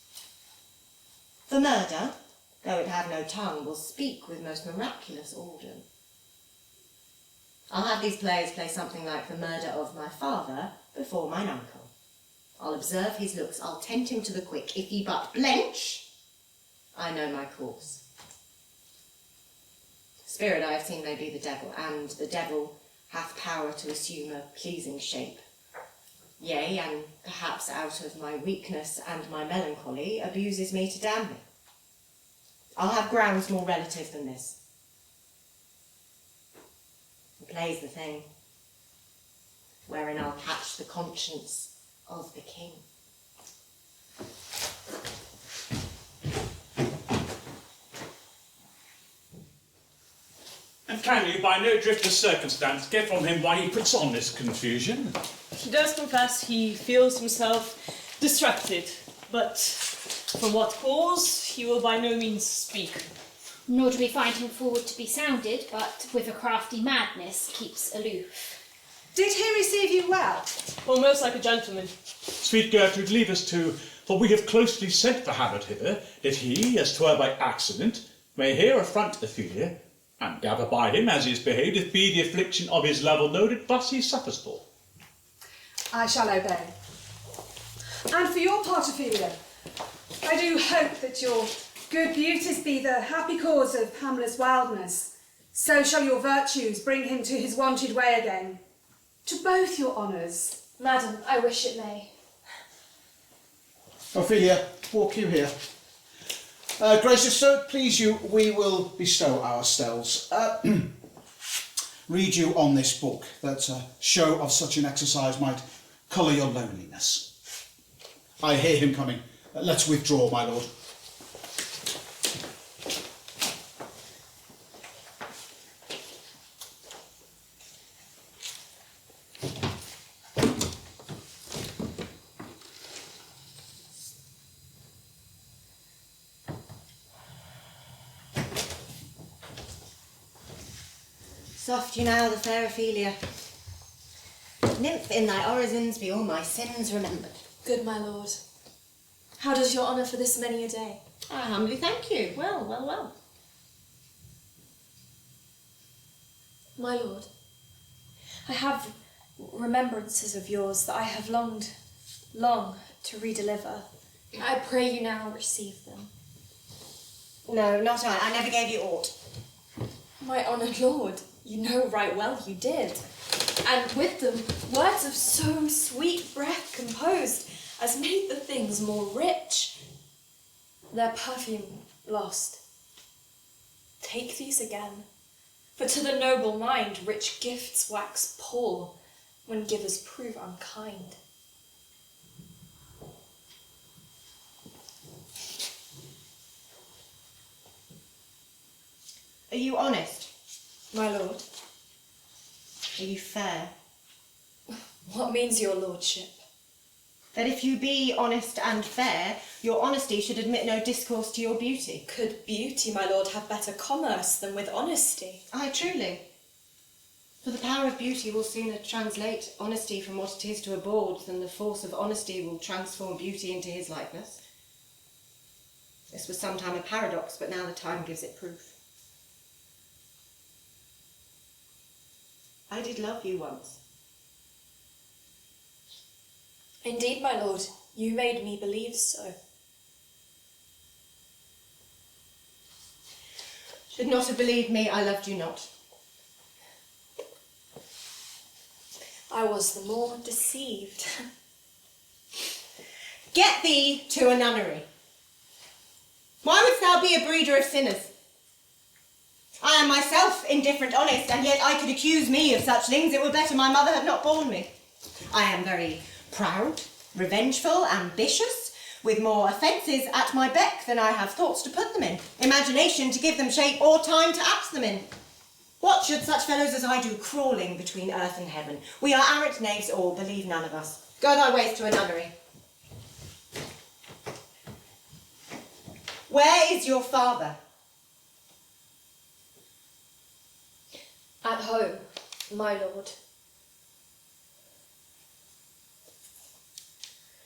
The murder, though it have no tongue, will speak with most miraculous order. I'll have these players play something like the murder of my father before mine uncle. I'll observe his looks, I'll tempt him to the quick. If he but blench, I know my course. spirit I have seen may be the devil, and the devil hath power to assume a pleasing shape. Yea, and perhaps out of my weakness and my melancholy abuses me to damn me. I'll have grounds more relative than this. And plays the thing, wherein I'll catch the conscience of the king. And can you, by no drift of circumstance, get from him why he puts on this confusion? He does confess he feels himself distracted, but from what cause he will by no means speak. Nor do we find him forward to be sounded, but with a crafty madness keeps aloof. Did he receive you well? Almost like a gentleman. Sweet Gertrude, leave us too, for we have closely sent for Hamlet hither, that he, as 'twere by accident, may here affront Ophelia, and gather by him as he is behaved, if be the affliction of his love or load, thus he suffers for. I shall obey. And for your part, Ophelia, I do hope that your good beauties be the happy cause of Hamlet's wildness. So shall your virtues bring him to his wonted way again. To both your honours. Madam, I wish it may. Ophelia, walk you here. Gracious sir, please you, we will bestow ourselves. Read you on this book, that a show of such an exercise might colour your loneliness. I hear him coming. Let's withdraw, my lord. Soft you now, the fair Ophelia. Nymph, in thy orisons be all my sins remembered. Good my lord. How does your honour for this many a day? I humbly thank you. Well, well, well. My lord, I have remembrances of yours that I have long to redeliver. I pray you now receive them. No, not I. I never gave you aught. My honoured lord, you know right well you did. And with them, words of so sweet breath composed as made the things more rich. Their perfume lost. Take these again, for to the noble mind rich gifts wax poor when givers prove unkind. Are you honest? My lord, Are you fair? what means your lordship? That if you be honest and fair, your honesty should admit no discourse to your beauty. Could beauty, my lord, have better commerce than with honesty? Aye, truly. For the power of beauty will sooner translate honesty from what it is to a bawd than the force of honesty will transform beauty into his likeness. This was sometime a paradox, but now the time gives it proof. I did love you once. Indeed, my lord, you made me believe so. Should not have believed me, I loved you not. I was the more deceived. Get thee to a nunnery. Why wouldst thou be a breeder of sinners? I am myself indifferent honest, and yet I could accuse me of such things it were better my mother had not borne me. I am very proud, revengeful, ambitious, with more offences at my beck than I have thoughts to put them in, imagination to give them shape, or time to act them in. What should such fellows as I do crawling between earth and heaven? We are arrant knaves all, believe none of us. Go thy ways to a nunnery. Where is your father? At home, my lord.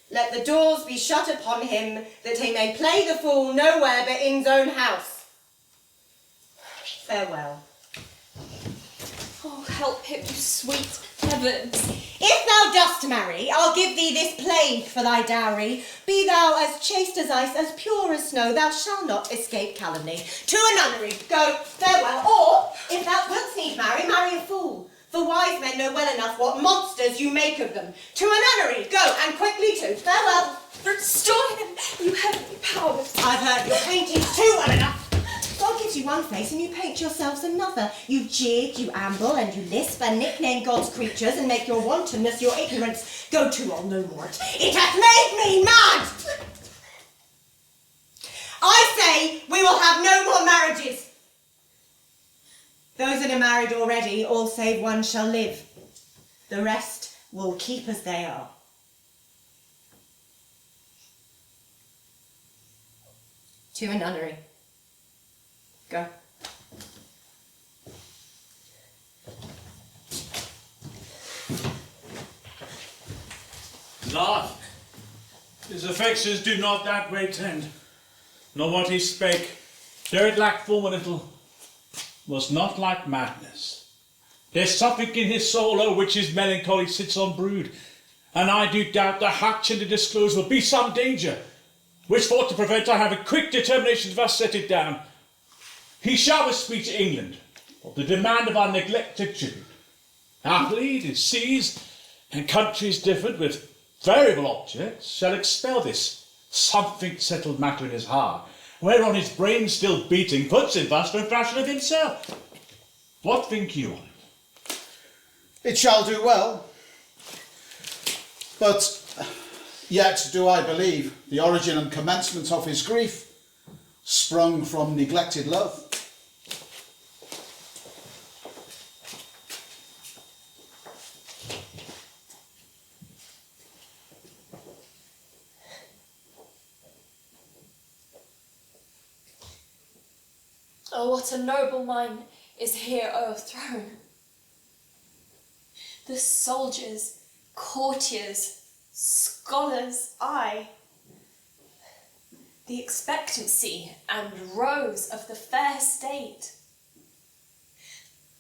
Let the doors be shut upon him, that he may play the fool nowhere but in's own house. Farewell. Oh, help him, you sweet heavens. If thou dost marry, I'll give thee this plague for thy dowry. Be thou as chaste as ice, as pure as snow, thou shalt not escape calumny. To a nunnery, go, farewell. Or, if thou wilt need marry a fool. For wise men know well enough what monsters you make of them. To a nunnery, go, and quickly too. Farewell. Restore him, you heavenly powers. I've heard your paintings too well enough. God gives you one face and you paint yourselves another. You jig, you amble, and you lisp, and nickname God's creatures, and make your wantonness your ignorance. Go to all no more. It hath made me mad! I say we will have no more marriages. Those that are married already, all save one shall live. The rest will keep as they are. To a nunnery. Go. Lord, his affections do not that way tend, nor what he spake, though it lacked form a little, was not like madness. There's something in his soul o'er which his melancholy sits on brood, and I do doubt the hatch and the disclose will be some danger, which for to prevent I have a quick determination to thus set it down. He shall with speech to England, of the demand of our neglected tribute. Happily it is seas and countries different with variable objects shall expel this something settled matter in his heart, whereon his brain still beating puts in thus no fashion of himself. What think you on it? It shall do well. But yet do I believe the origin and commencement of his grief sprung from neglected love. Oh, what a noble mind is here o'erthrown. The soldiers, courtiers, scholars, aye. The expectancy and rose of the fair state.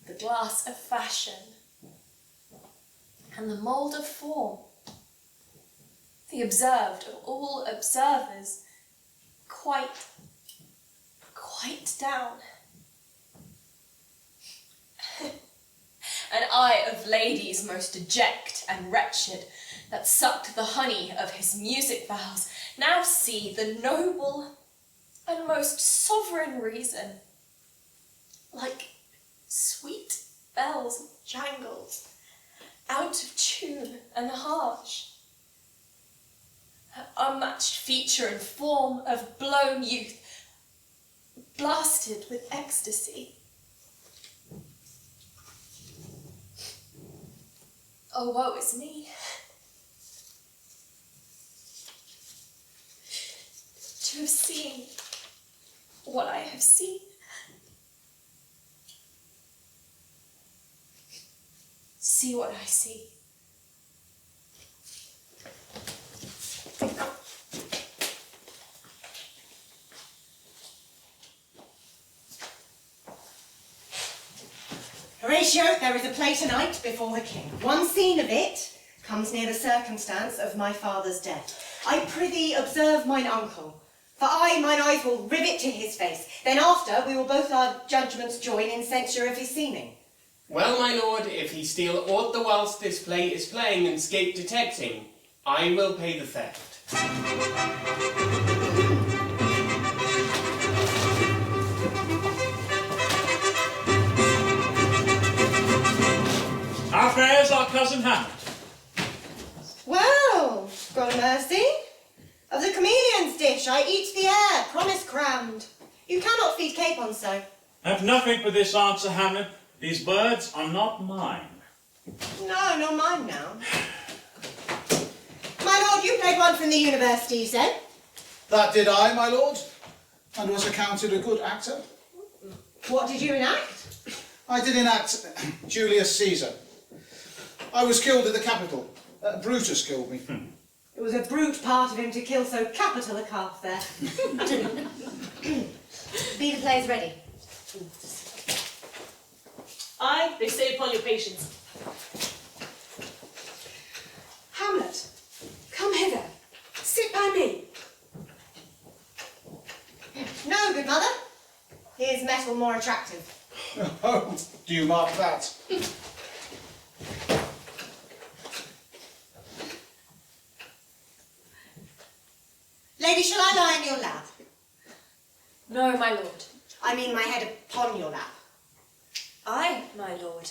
The glass of fashion and the mould of form. The observed of all observers, quite down. And I of ladies most deject and wretched, that sucked the honey of his music vows, now see the noble and most sovereign reason, like sweet bells jangled, out of tune and harsh, her unmatched feature and form of blown youth, blasted with ecstasy. Oh, woe is me. To have seen what I have seen. See what I see. Horatio, there is a play tonight before the king. One scene of it comes near the circumstance of my father's death. I prithee observe mine uncle, for mine eyes will rivet to his face. Then after we will both our judgments join in censure of his seeming. Well, my lord, if he steal aught the whilst this play is playing and scape detecting, I will pay the theft. How fares our cousin Hamlet? Well, God a mercy. Of the chameleon's dish I eat the air, promise crammed. You cannot feed capon so. Have nothing for this answer, Hamlet. These birds are not mine. No, not mine now. My lord, you played one from the university, you said? That did I, my lord, and was accounted a good actor. What did you enact? I did enact Julius Caesar. I was killed at the Capitol. Brutus killed me. It was a brute part of him to kill so capital a calf there. Be the players ready? Aye, they stay upon your patience. Hamlet, come hither. Sit by me. No, good mother. Here's metal more attractive. Oh, do you mark that? Lady, shall I lie in your lap? No, my lord. I mean my head upon your lap. Aye, my lord.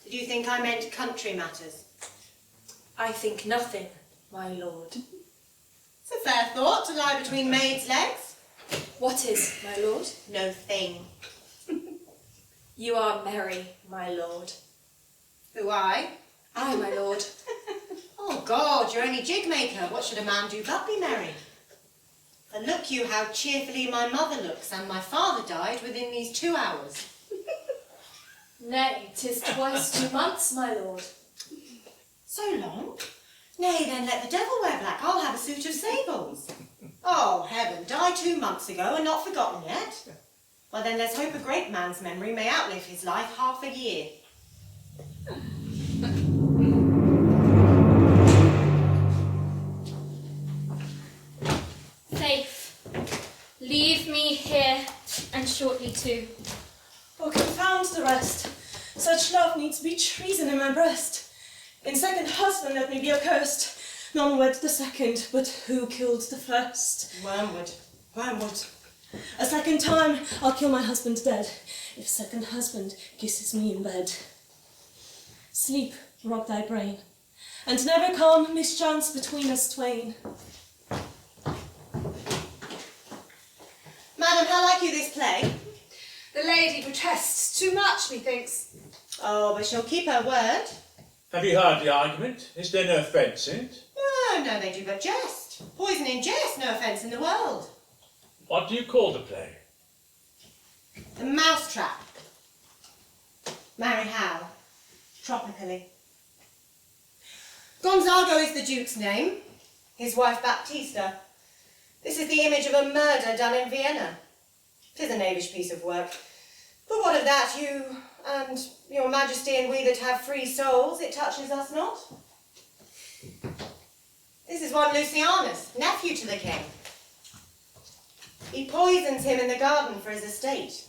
Did you think I meant country matters? I think nothing, my lord. It's a fair thought to lie between maids' legs. What is, my lord? No thing. You are merry, my lord. Who, I? Aye, my lord. Oh, God, you're only jig maker. What should a man do but be merry? And look you how cheerfully my mother looks, and my father died within these 2 hours. Nay, 'tis twice 2 months, my lord. So long? Nay, then let the devil wear black. I'll have a suit of sables. Oh, heaven, died 2 months ago and not forgotten yet? Well, then let's hope a great man's memory may outlive his life half a year. Faith, leave me here, and shortly too. Oh, confound the rest. Such love needs be treason in my breast. In second husband let me be accursed. None wed the second, but who killed the first? Wormwood, wormwood. A second time I'll kill my husband dead, if second husband kisses me in bed. Sleep, rock thy brain, and never come mischance between us twain. Madam, how like you this play? The lady protests too much, methinks. Oh, but she'll keep her word. Have you heard the argument? Is there no offence in it? No, they do but jest. Poison in jest, no offence in the world. What do you call the play? The Mousetrap. Marry how? Tropically. Gonzago is the Duke's name, his wife Baptista. This is the image of a murder done in Vienna. 'Tis a knavish piece of work. But what of that, you and your Majesty and we that have free souls, it touches us not. This is one Lucianus, nephew to the king. He poisons him in the garden for his estate.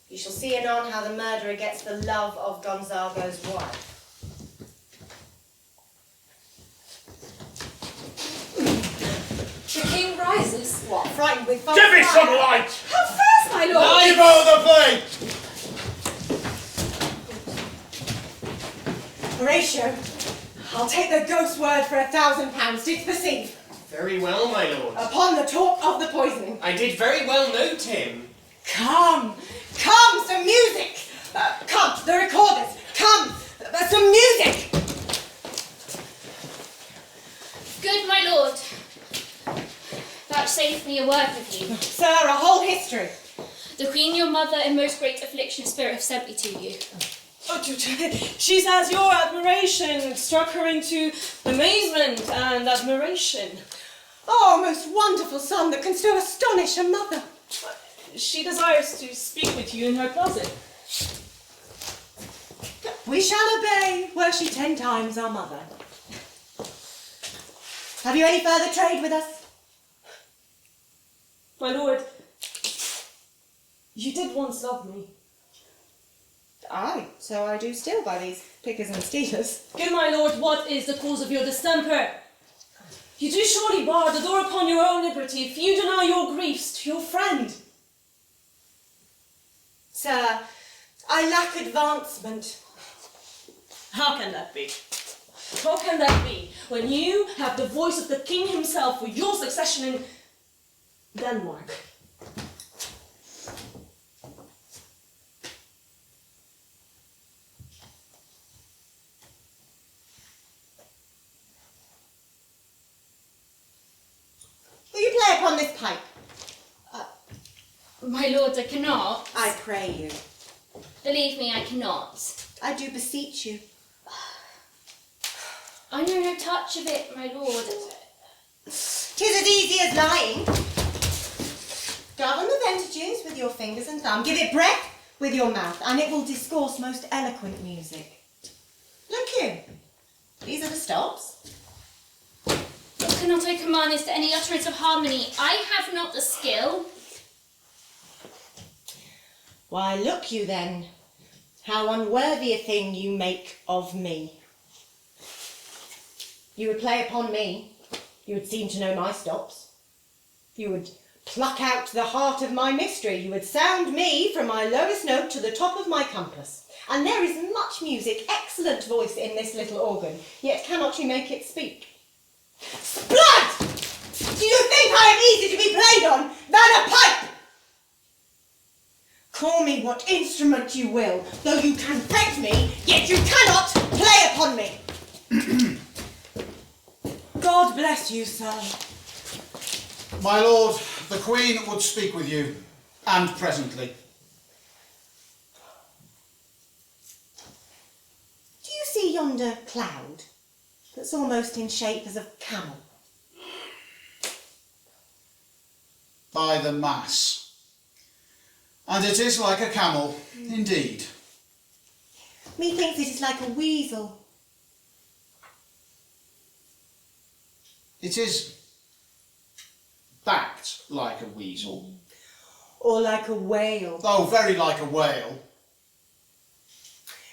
You shall see anon how the murderer gets the love of Gonzago's wife. The king rises. What, frightened with fire? Give me some light! How first, my lord? Give over the plate! Horatio, I'll take the ghost's word for £1,000. Didst perceive? Very well, my lord. Upon the talk of the poisoning. I did very well note him. Come, some music. Come, the recorders. Come, some music. Good my lord, vouchsafe me a word with you. Sir, a whole history. The queen your mother in most great affliction of spirit have sent me to you. Oh, she says your admiration struck her into amazement and admiration. Oh, most wonderful son that can so astonish a mother. She desires to speak with you in her closet. We shall obey, were she 10 times our mother. Have you any further trade with us? My lord, you did once love me. Aye, so I do still by these pickers and stealers. Good my lord, what is the cause of your distemper? You do surely bar the door upon your own liberty if you deny your griefs to your friend. Sir, I lack advancement. How can that be? How can that be when you have the voice of the king himself for your succession in Denmark? Will you play upon this pipe? My lord, I cannot. I pray you. Believe me, I cannot. I do beseech you. I know no touch of it, my lord. 'Tis as easy as lying. Govern the ventages with your fingers and thumb. Give it breath with your mouth, and it will discourse most eloquent music. Look you, these are the stops. But cannot I command this to any utterance of harmony? I have not the skill. Why, look you then, how unworthy a thing you make of me. You would play upon me, you would seem to know my stops. You would pluck out the heart of my mystery, you would sound me from my lowest note to the top of my compass. And there is much music, excellent voice in this little organ, yet cannot you make it speak? Blood! Do you think I am easy to be played on than a pipe? Call me what instrument you will, though you can paint me, yet you cannot play upon me. God bless you, sir. My lord, the Queen would speak with you, and presently. Do you see yonder cloud that's almost in shape as a camel? By the mass. And it is like a camel, indeed. Methinks it is like a weasel. It is backed like a weasel. Or like a whale. Oh, very like a whale.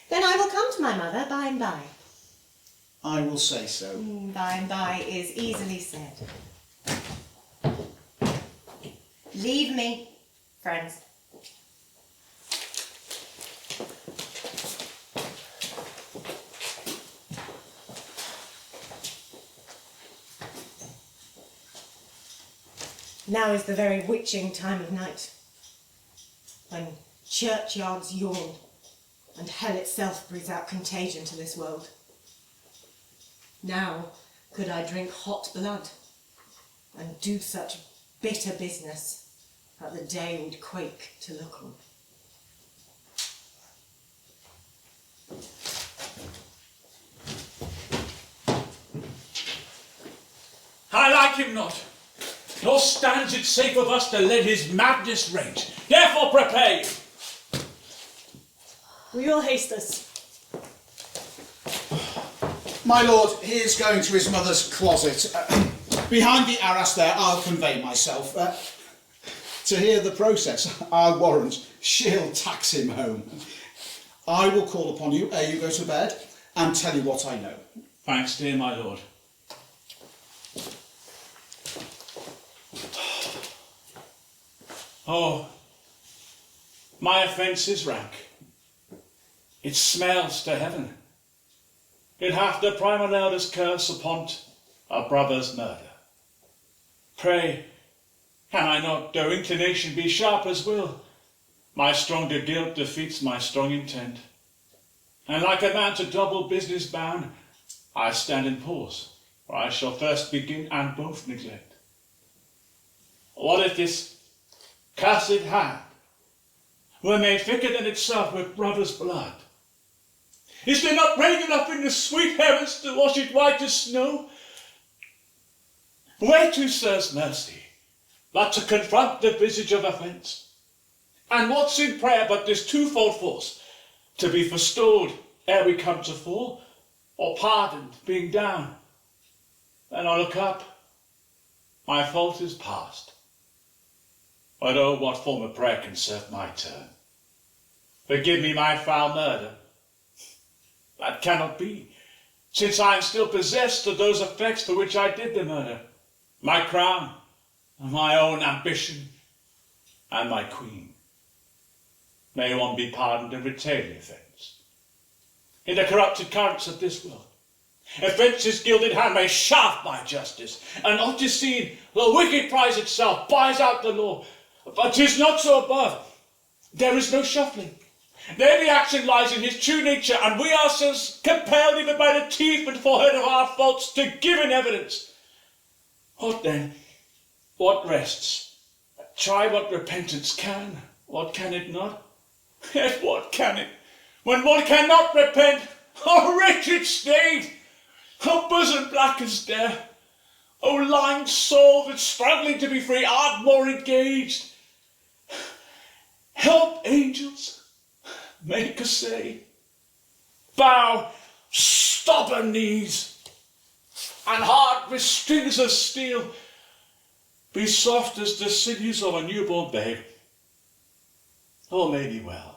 Then I will come to my mother by and by. I will say so. By and by is easily said. Leave me, friends. Now is the very witching time of night, when churchyards yawn and hell itself breathes out contagion to this world. Now could I drink hot blood and do such bitter business that the day would quake to look on. I like him not, nor stands it safe of us to let his madness rage. Therefore prepare you. We will haste us. My lord, he is going to his mother's closet. Behind the arras there, I'll convey myself. To hear the process, I warrant she'll tax him home. I will call upon you ere you go to bed and tell you what I know. Thanks, dear my lord. Oh, my offence is rank. It smells to heaven. It hath the primal elder's curse upon't a brother's murder. Pray, can I not, though inclination be sharp as will, my stronger guilt defeats my strong intent, and like a man to double business bound, I stand in pause, where I shall first begin and both neglect. What if this cursed hand were made thicker than itself with brother's blood? Is there not rain enough in the sweet heavens to wash it white as snow? Where to, sir's mercy, but to confront the visage of offence? And what's in prayer but this twofold force, to be forestalled ere we come to fall, or pardoned being down? Then I look up, my fault is past. But oh, what form of prayer can serve my turn? Forgive me my foul murder. That cannot be, since I am still possessed of those effects for which I did the murder. My crown, and my own ambition, and my queen. May one be pardoned and retain the offence. In the corrupted currents of this world, offence's gilded hand may shaft my justice, and not to see the wicked prize itself buys out the law. But 'tis not so above. There is no shuffling. There the action lies in his true nature, and we ourselves compelled even by the teeth and forehead of our faults to give in evidence. What then? What rests? Try what repentance can. What can it not? Yet what can it, when one cannot repent? O wretched state! O bosom black as death! O lined soul that struggling to be free art more engaged! Help, angels! make essay, bow stubborn knees, and heart with strings of steel, be soft as the sinews of a newborn babe. All may be well.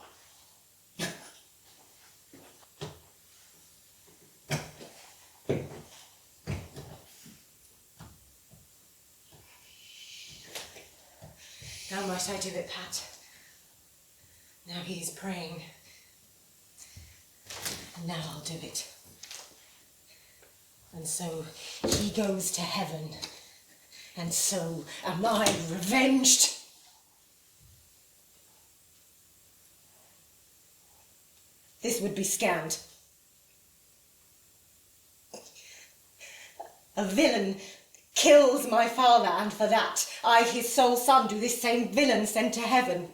Now might I do it, Pat. Now he is praying. And now I'll do it. And so he goes to heaven. And so am I revenged. This would be scanned. A villain kills my father, and for that I, his sole son, do this same villain send to heaven.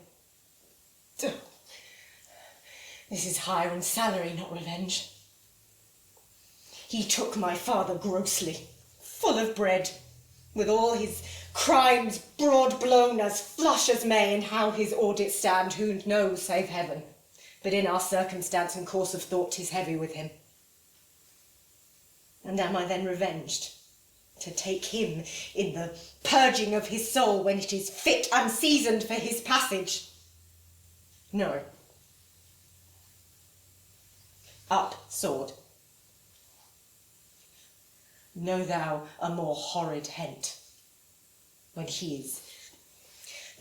This is hire and salary, not revenge. He took my father grossly, full of bread, with all his crimes broad blown as flush as May, and how his audit stand, who knows save heaven. But in our circumstance and course of thought 'tis heavy with him. And am I then revenged? To take him in the purging of his soul when it is fit and seasoned for his passage? No. Up, sword. Know thou a more horrid hent, when he is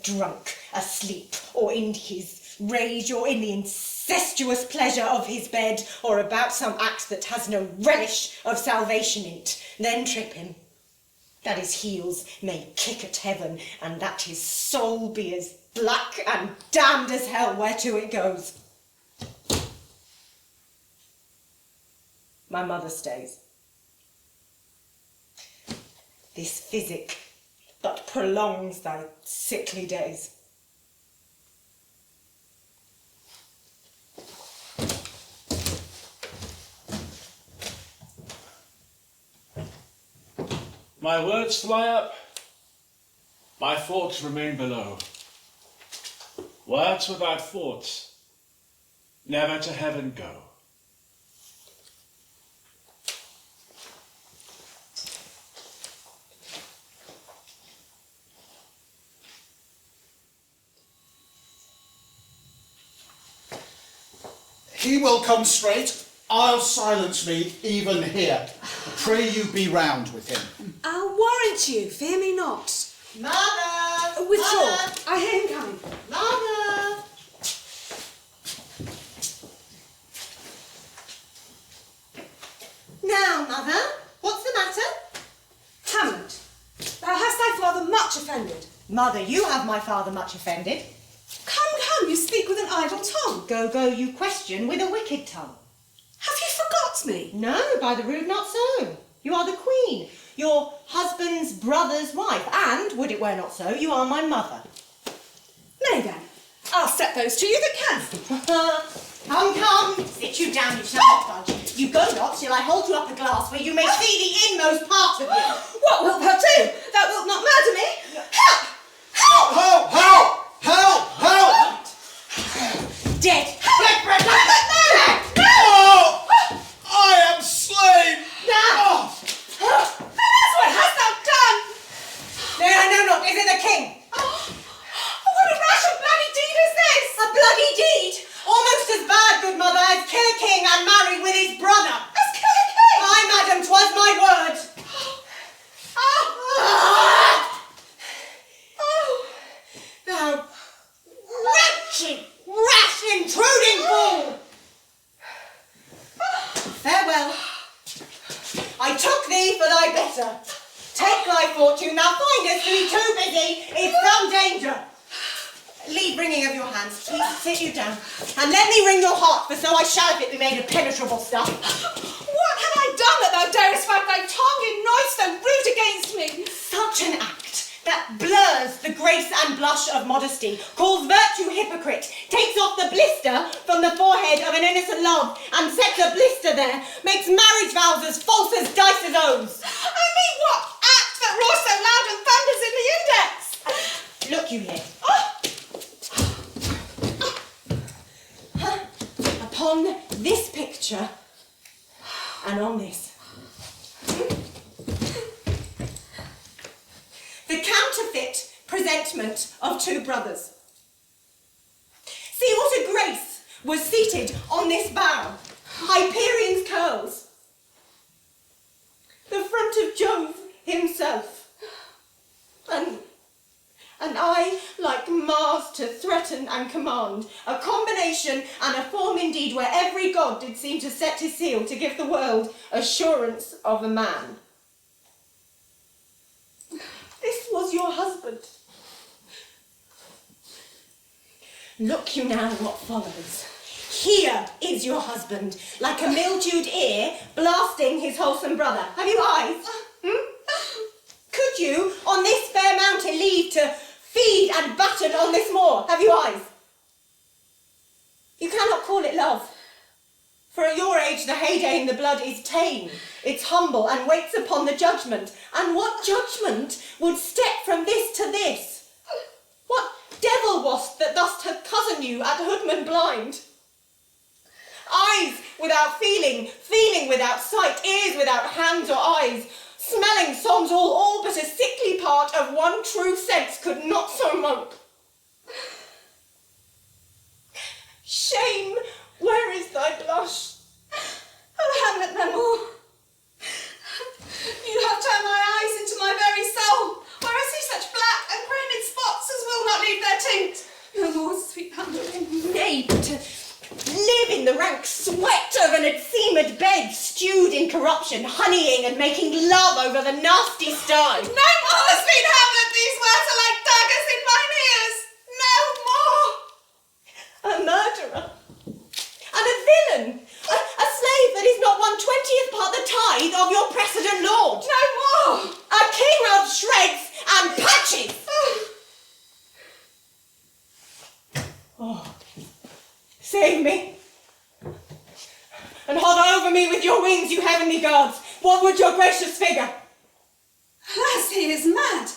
drunk, asleep, or in his rage, or in the incestuous pleasure of his bed, or about some act that has no relish of salvation in't, then trip him, that his heels may kick at heaven, and that his soul be as black and damned as hell whereto it goes. My mother stays. This physic but prolongs thy sickly days. My words fly up, my thoughts remain below. Words without thoughts never to heaven go. He will come straight. I'll silence me even here. Pray you be round with him. I'll warrant you, fear me not. Mother! Withdraw. Mother! I hear him coming. Mother! Now, Mother, what's the matter? Hamlet, thou hast thy father much offended. Mother, you have my father much offended. Come, you speak with an idle tongue. Go, you question with a wicked tongue. Have you forgot me? No, by the rood not so. You are the queen, your husband's brother's wife, and, would it were not so, you are my mother. Nay then, I'll set those to you that can. Come, sit you down, you shall not budge. You go not till I hold you up a glass where you may see the inmost part of you. What wilt thou do? Thou wilt not murder me? Help! Help! Help! Help! Help! Help! Dead. Dead, Brenda! No! Oh! I am slain! Now! What hast thou done? Nay, I know not. Is it the king? What a rash and bloody deed is this? A bloody deed? Almost as bad, good mother, as kill a king and marry with his brother. As kill a king? Aye, madam, 'twas my word. Thou wretched, rash, intruding fool! Farewell. I took thee for thy better. Take thy fortune, thou findest to be too busy, in some danger. Leave wringing of your hands, please sit you down, and let me wring your heart, for so I shall if it be made of penetrable stuff. What have I done that thou darest wag thy tongue in noise so rude against me? Such an act that blurs the grace and blush of modesty, calls virtue hypocrite, takes off the blister from the forehead of an innocent love, and sets a blister there, makes marriage vows as false as dice's oaths. I mean, what act that roars so loud and thunders in the index? Look you here. upon this picture and on this. The counterfeit presentment of two brothers. See what a grace was seated on this bough, Hyperion's curls. The front of Jove himself. And I, like Mars, to threaten and command, a combination and a form indeed where every god did seem to set his seal to give the world assurance of a man. This was your husband. Look you now what follows. Here is your husband, like a mildewed ear, blasting his wholesome brother. Have you eyes? Could you, on this fair mountain, leave to feed and batten on this moor? Have you eyes? You cannot call it love. For at your age the heyday in the blood is tame, it's humble, and waits upon the judgement. And what judgment would step from this to this? What devil was't that thus hath cozened you at Hoodman blind? Eyes without feeling, feeling without sight, ears without hands or eyes, smelling songs all but a sickly part of one true sense could not so mope. Shame, where is thy blush? Oh, Hamlet, no more. You have turned my eyes into my very soul, where I see such black and branded spots as will not leave their tint. No more, sweet Hamlet. Nay, but to live in the rank sweat of an enseamed bed, stewed in corruption, honeying and making love over the nasty stone. No more, sweet Hamlet, these words are like daggers in mine ears. No more. A murderer, and a villain, a slave that is not 1/20th part the tithe of your precedent lord. No more. A king of shreds and patches. Oh, save me, and hover over me with your wings, you heavenly gods. What would your gracious figure? Alas, he is mad.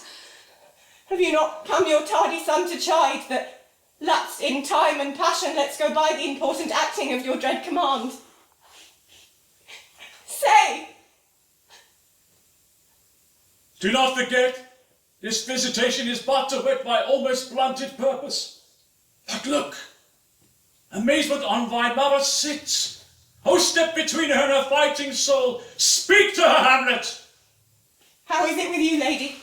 Have you not come your tardy son to chide that, lapsed in time and passion, lets go by the important acting of your dread command? Say! Do not forget, this visitation is but to whet my almost blunted purpose. But look, amazement on thy mother sits. Oh, step between her and her fighting soul. Speak to her, Hamlet. How is it with you, lady?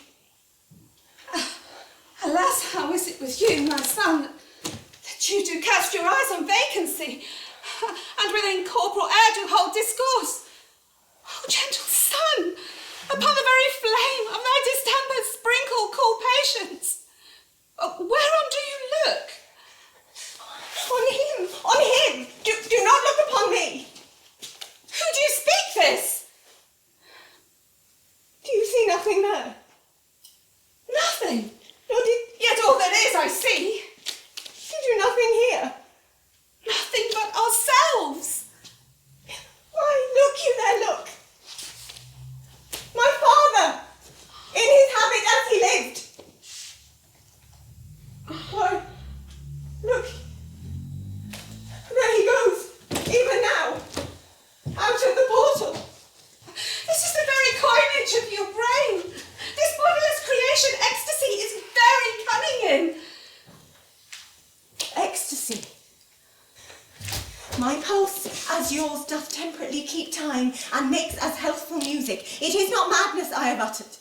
Alas, how is it with you, my son, that you do cast your eyes on vacancy, and with incorporeal air do hold discourse? Oh, gentle son, upon the very flame of thy distemper sprinkle cool patience. Whereon do you look? On him! On him! Do not look upon me! Who do you speak this? Do you see nothing there? Nothing. Nor did Yet all that is I see. you nothing here? Nothing but ourselves. Why, look you there, look! My father! In his habit as he lived! Why, look! There he goes, even now, out of the portal. This is the very coinage of your brain. This bodiless creation ecstasy is very cunning in. Ecstasy. My pulse, as yours, doth temperately keep time, and makes as healthful music. It is not madness I have uttered.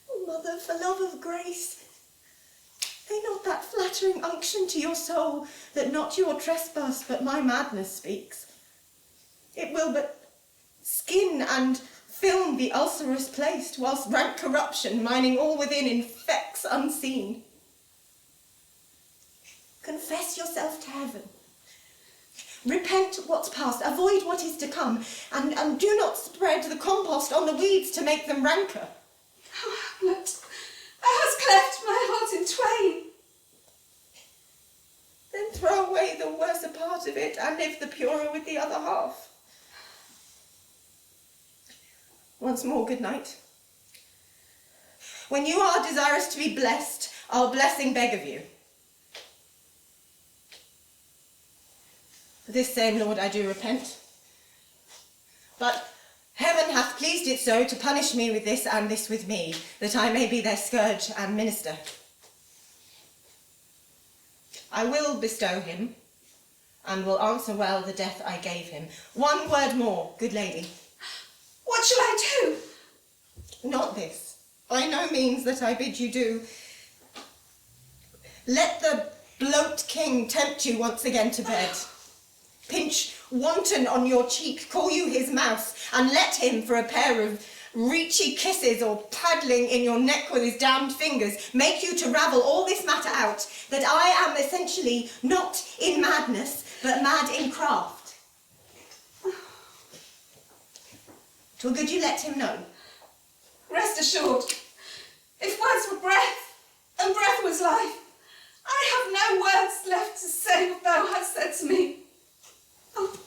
Oh, mother, for love of grace, lay not that flattering unction to your soul, that not your trespass but my madness speaks. It will but skin and film the ulcerous place, whilst rank corruption, mining all within, infects unseen. Confess yourself to heaven. Repent what's past, avoid what is to come, and do not spread the compost on the weeds to make them ranker. Oh, Hamlet, thou hast cleft my heart in twain. Then throw away the worser part of it, and live the purer with the other half. Once more, good night. When you are desirous to be blessed, I'll blessing beg of you. For this same lord I do repent. But heaven hath pleased it so to punish me with this and this with me, that I may be their scourge and minister. I will bestow him, and will answer well the death I gave him. One word more, good lady. What shall I do? Not this. By no means that I bid you do. Let the bloat king tempt you once again to bed. Pinch wanton on your cheek, call you his mouse, and let him for a pair of reachy kisses or paddling in your neck with his damned fingers make you to ravel all this matter out, that I am essentially not in madness, but mad in craft. 'Twill good you let him know. Rest assured, if words were breath, and breath was life, I have no words left to say what thou hast said to me. Oh.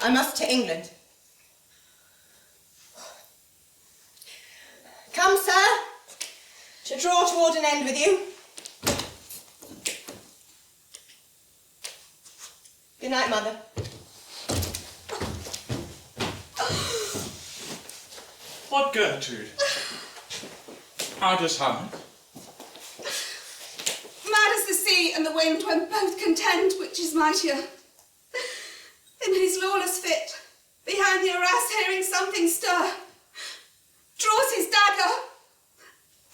I must to England. Come, sir, to draw toward an end with you. Good night, mother. What, Gertrude? How does Hamlet? Mad as the sea and the wind when both contend which is mightier. In his lawless fit, behind the arras hearing something stir, draws his dagger,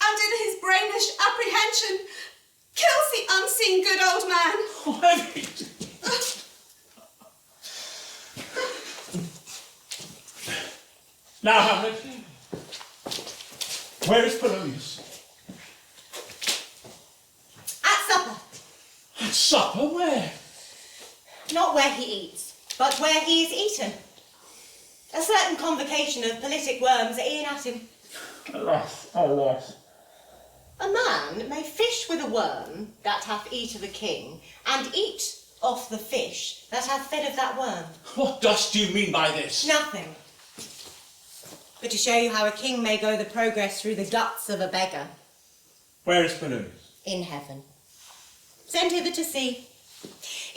and in his brainish apprehension kills the unseen good old man. Now, Hamlet, where is Polonius? At supper. At supper? Where? Not where he eats, but where he is eaten. A certain convocation of politic worms are e'en at him. Alas, alas. A man may fish with a worm that hath eat of a king, and eat off the fish that hath fed of that worm. What dost you mean by this? Nothing. But to show you how a king may go the progress through the guts of a beggar. Where is Polonius? In heaven. Send hither to see.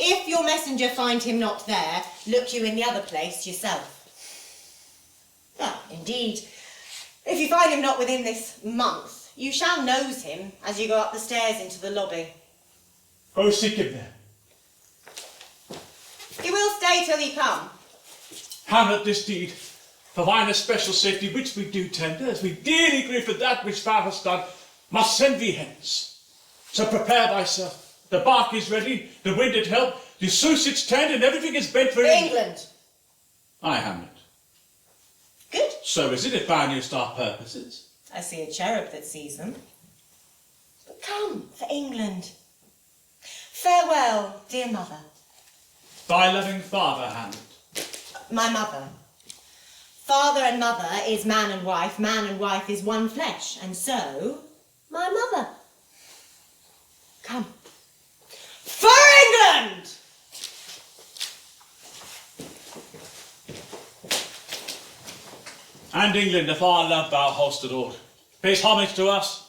If your messenger find him not there, look you in the other place yourself. Ah, indeed, if you find him not within this month, you shall nose him as you go up the stairs into the lobby. Go seek him there. He will stay till ye come. Hamlet, this deed, for thine especial safety, which we do tender, as we dearly grieve for that which thou hast done, must send thee hence. So prepare thyself. The bark is ready, the wind at help, the sluice its tend, and everything is bent for England. Aye, Hamlet. Good. So is it if thou knewest our purposes? I see a cherub that sees them. But come for England. Farewell, dear mother. Thy loving father, Hamlet. My mother. Father and mother is man and wife is one flesh, and so, my mother. Come. For England! And England, if our love thou hold'st adored, pays homage to us.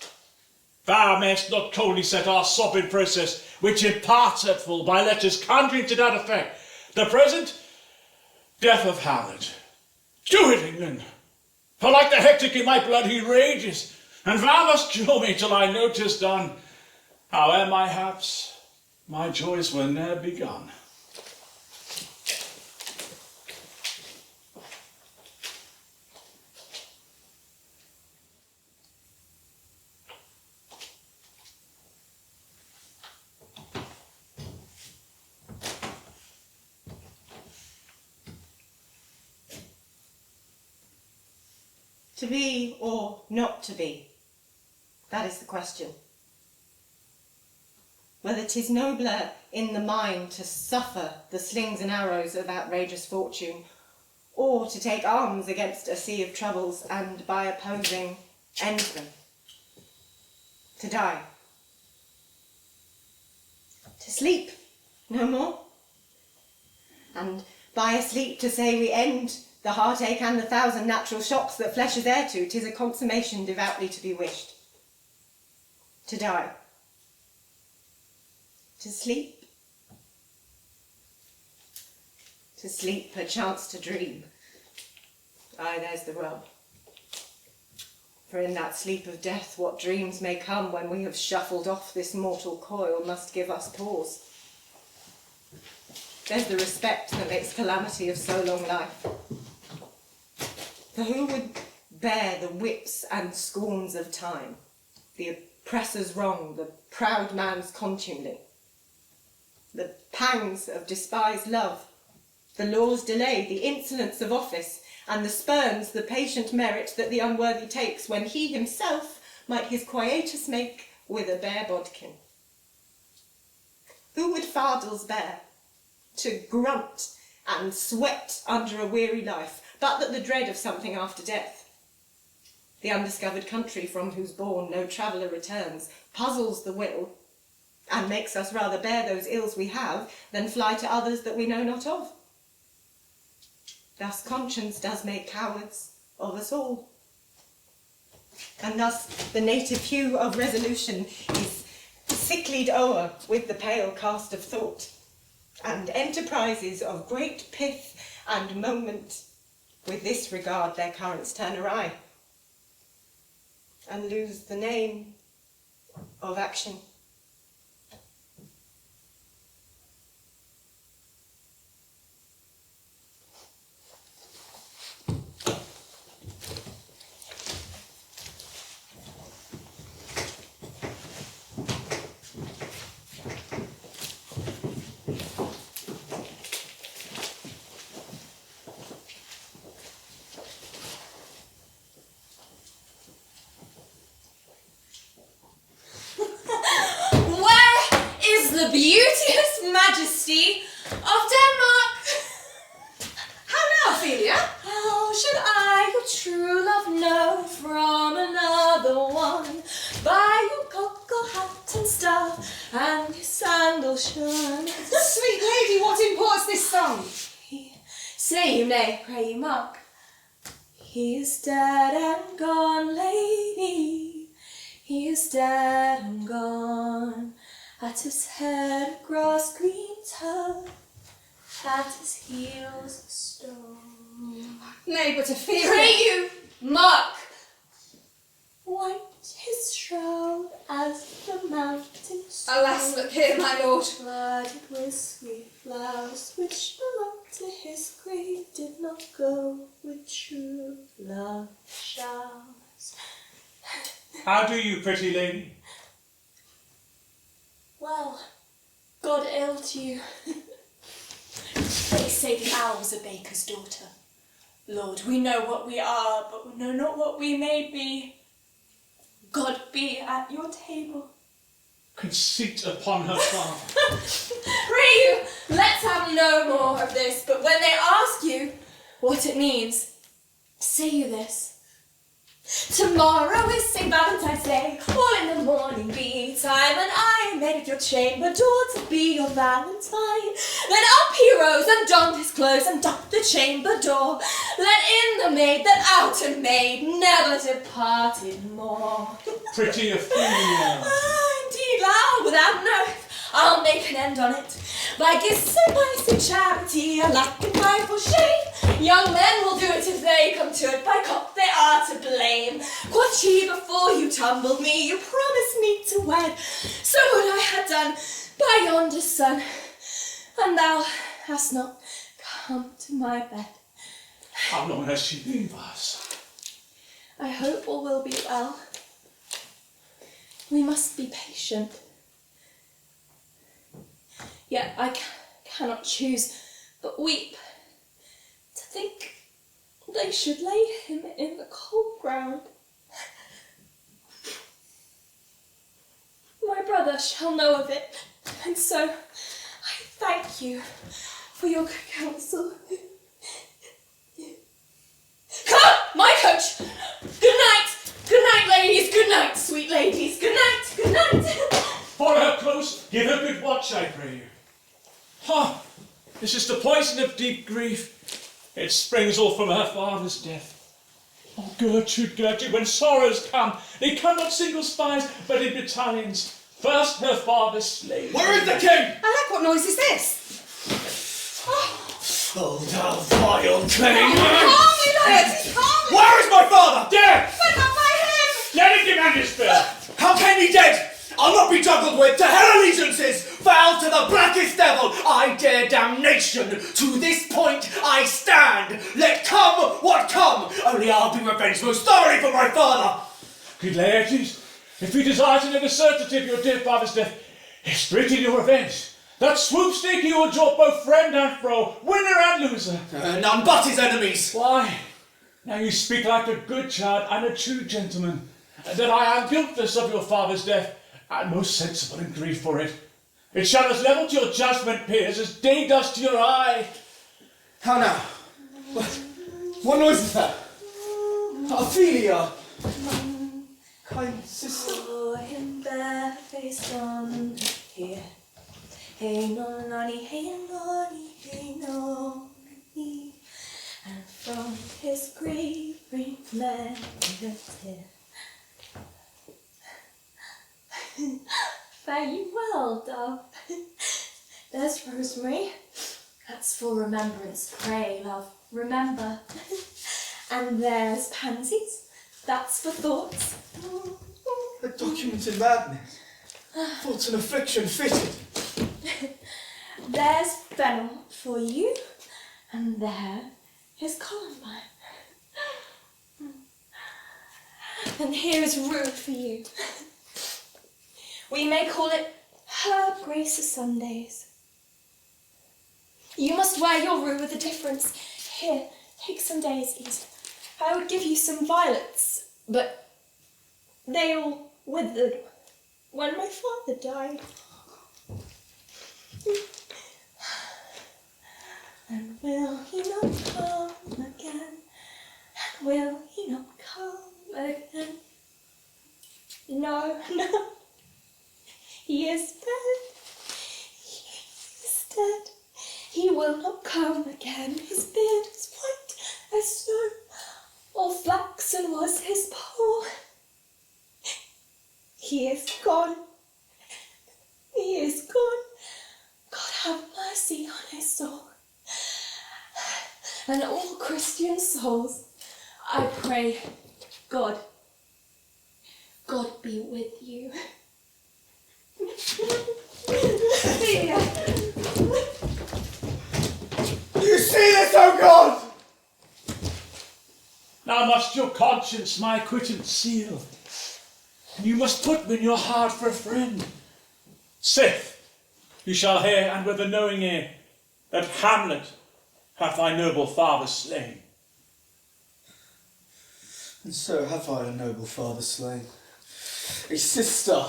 Thou mayst not coldly set our sovereign process, which imparts at full by letters conjuring to that effect the present death of Hamlet. Do it, England, for like the hectic in my blood he rages, and thou must cure me till I know 'tis done. Howe'er my haps, my joys were ne'er begun. To be or not to be, that is the question. Whether 'tis nobler in the mind to suffer the slings and arrows of outrageous fortune, or to take arms against a sea of troubles and by opposing end them. To die. To sleep, no more. And by a sleep to say we end the heartache and the 1,000 natural shocks that flesh is heir to, 'tis a consummation devoutly to be wished. To die. To sleep. To sleep, perchance to dream. Aye, there's the rub. For in that sleep of death, what dreams may come when we have shuffled off this mortal coil must give us pause. There's the respect that makes calamity of so long life. For who would bear the whips and scorns of time, the oppressor's wrong, the proud man's contumely, the pangs of despised love, the law's delay, the insolence of office, and the spurns, the patient merit that the unworthy takes, when he himself might his quietus make with a bare bodkin? Who would fardels bear, to grunt and sweat under a weary life, but that the dread of something after death, the undiscovered country from whose bourne no traveller returns, puzzles the will, and makes us rather bear those ills we have than fly to others that we know not of? Thus conscience does make cowards of us all. And thus the native hue of resolution is sicklied o'er with the pale cast of thought, and enterprises of great pith and moment with this regard their currents turn awry, and lose the name of action. The beauteous majesty of Denmark. How now, Ophelia? How should I your true love know from another one? By your cockle hat and staff and your sandal shine. Sweet lady, what imports this song? Say you nay, pray you mark. He is dead and gone, lady. He is dead and gone. At his head a grass green turf, at his heels a stone. Nay, but Ophelia. Pray you, mark! White his shroud as the mountain stone. Alas, look here, my lord. Flooded with sweet flowers, which belonged to his grave, did not go with true love showers. How do you, pretty lady? Well, God ill to you. They say the owl's a baker's daughter. Lord, we know what we are, but we know not what we may be. God be at your table. Conceit upon her father. Pray you, let's have no more of this, but when they ask you what it means, say you this. Tomorrow is St. Valentine's Day, all in the morning be time, and I am made of your chamber door to be your Valentine. Then up he rose and donned his clothes and doffed the chamber door. Let in the maid that out a maid never departed more. Pretty Ophelia. Indeed, loud without an oath, I'll make an end on it. By gifts and by charity, alack and by for shame. Young men will do it if they come to it, by cock they are to blame. Quoth ye, before you tumbled me, you promised me to wed. So would I had done by yonder sun, and thou hast not come to my bed. How long has she leave us? I hope all will be well. We must be patient. Yet I cannot choose but weep to think they should lay him in the cold ground. My brother shall know of it, and so I thank you for your good counsel. Come, my coach! Good night, ladies, good night, sweet ladies, good night, good night. Follow her close, give her good watch, I pray you. Ha! This is the poison of deep grief. It springs all from her father's death. Oh, Gertrude, Gertrude, when sorrows come, they come not single spies, but in battalions. First her father slain. Where is the king? Alack, what noise is this? Oh, thou vile king! Calmly, lads, calmly! Where is my father? Dead! But not by him! Let him demand his bill! How came he dead? I'll not be juggled with. To hell allegiances! Vow to the blackest devil! I dare damnation! To this point I stand! Let come what come! Only I'll be revenged most thoroughly for my father! Good Laertes, if you desire to know the certainty of your dear father's death, it's written in your revenge. That swoop stake you will drop both friend and foe, winner and loser. None but his enemies. Why, now you speak like a good child and a true gentleman, that I am guiltless of your father's death, and most sensible in grief for it. It shall as level to your judgment, peers, as day does to your eye. How now? What noise is that? Ophelia! Kind sister. Oh, him barefaced on here. Hey no nonny, hey nonny, hey nonny. And from his grave bring men here. Fare you well, dove. There's rosemary. That's for remembrance, pray, love, remember. And there's pansies. That's for thoughts. A document in madness. Thoughts and affliction fitted. There's fennel for you. And there is columbine. And here is rue for you. We may call it Her Grace of Sundays. You must wear your rue with a difference. Here, take some daisies. I would give you some violets, but they all withered when my father died. And will he not come again? And will he not come again? No, no. He is dead. He is dead. He will not come again. His beard is white as snow. All flaxen was his poll. He is gone. He is gone. God have mercy on his soul. And all Christian souls, I pray, God be with you. You see this, oh God! Now must your conscience my quittance seal, and you must put me in your heart for a friend. Sith, you shall hear, and with a knowing ear, that Hamlet hath thy noble father slain. And so have I a noble father slain. A sister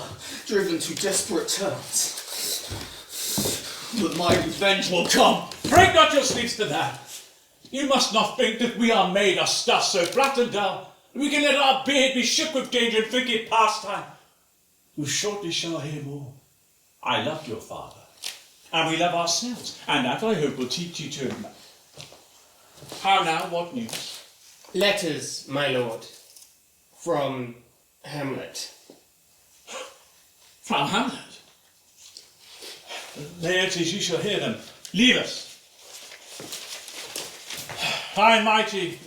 driven to desperate turns. But my revenge will come. Break not your sleeps to that. You must not think that we are made of stuff so flat and dull, that we can let our beard be shook with danger and think it pastime. You shortly shall hear more. I love your father, and we love ourselves, and that I hope will teach you to him. How now, what news? Letters, my lord, from Hamlet. From Hamlet? Laertes, you shall hear them. Leave us. High and mighty,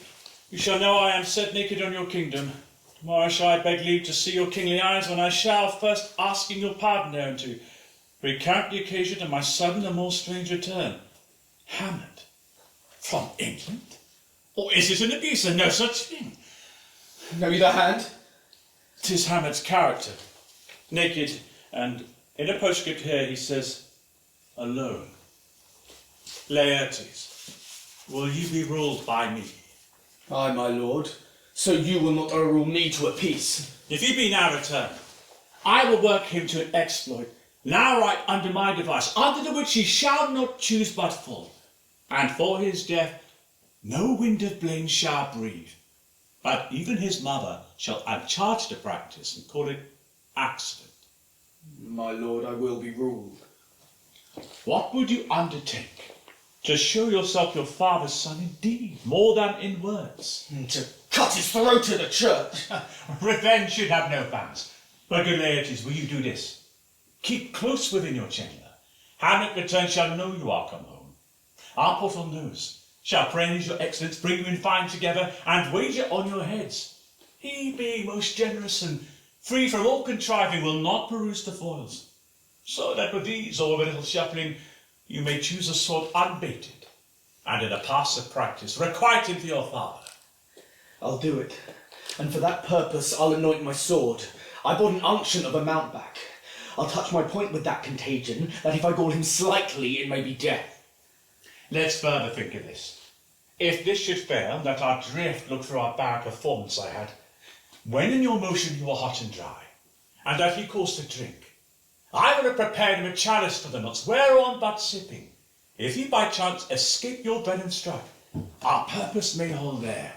you shall know I am set naked on your kingdom. Tomorrow shall I beg leave to see your kingly eyes, when I shall, first asking your pardon thereunto, recount the occasion of my sudden and more strange return. Hamlet? From England? Or is it an abuse and no such thing? Know you the hand? 'Tis Hamlet's character. Naked, and in a postscript here he says, alone. Laertes, will you be ruled by me? Aye, my lord. So you will not overrule me to a peace. If he be now returned, I will work him to an exploit, now right under my device, under the which he shall not choose but fall. And for his death, no wind of blame shall breathe, but even his mother shall uncharge the practice and call it accident. My lord, I will be ruled. What would you undertake? To show yourself your father's son indeed, more than in words. To cut his throat in a church. Revenge should have no bounds. But good Laertes, will you do this? Keep close within your chamber. Hamlet returns shall know you are come home. Our portal knows, shall praise your excellence, bring you in fine together, and wager on your heads. He being most generous and free from all contriving will not peruse the foils. So that with these or with a little shuffling, you may choose a sword unbaited, and in a pass of practice requite him for your father. I'll do it, and for that purpose I'll anoint my sword. I bought an unction of a mountebank. I'll touch my point with that contagion, that if I gall him slightly, it may be death. Let's further think of this. If this should fail, let our drift look through our bad performance I had. When in your motion you are hot and dry, and that he calls to drink, I will have prepared him a chalice for the nonce, whereon but sipping, if he by chance escape your venom struck, our purpose may hold there.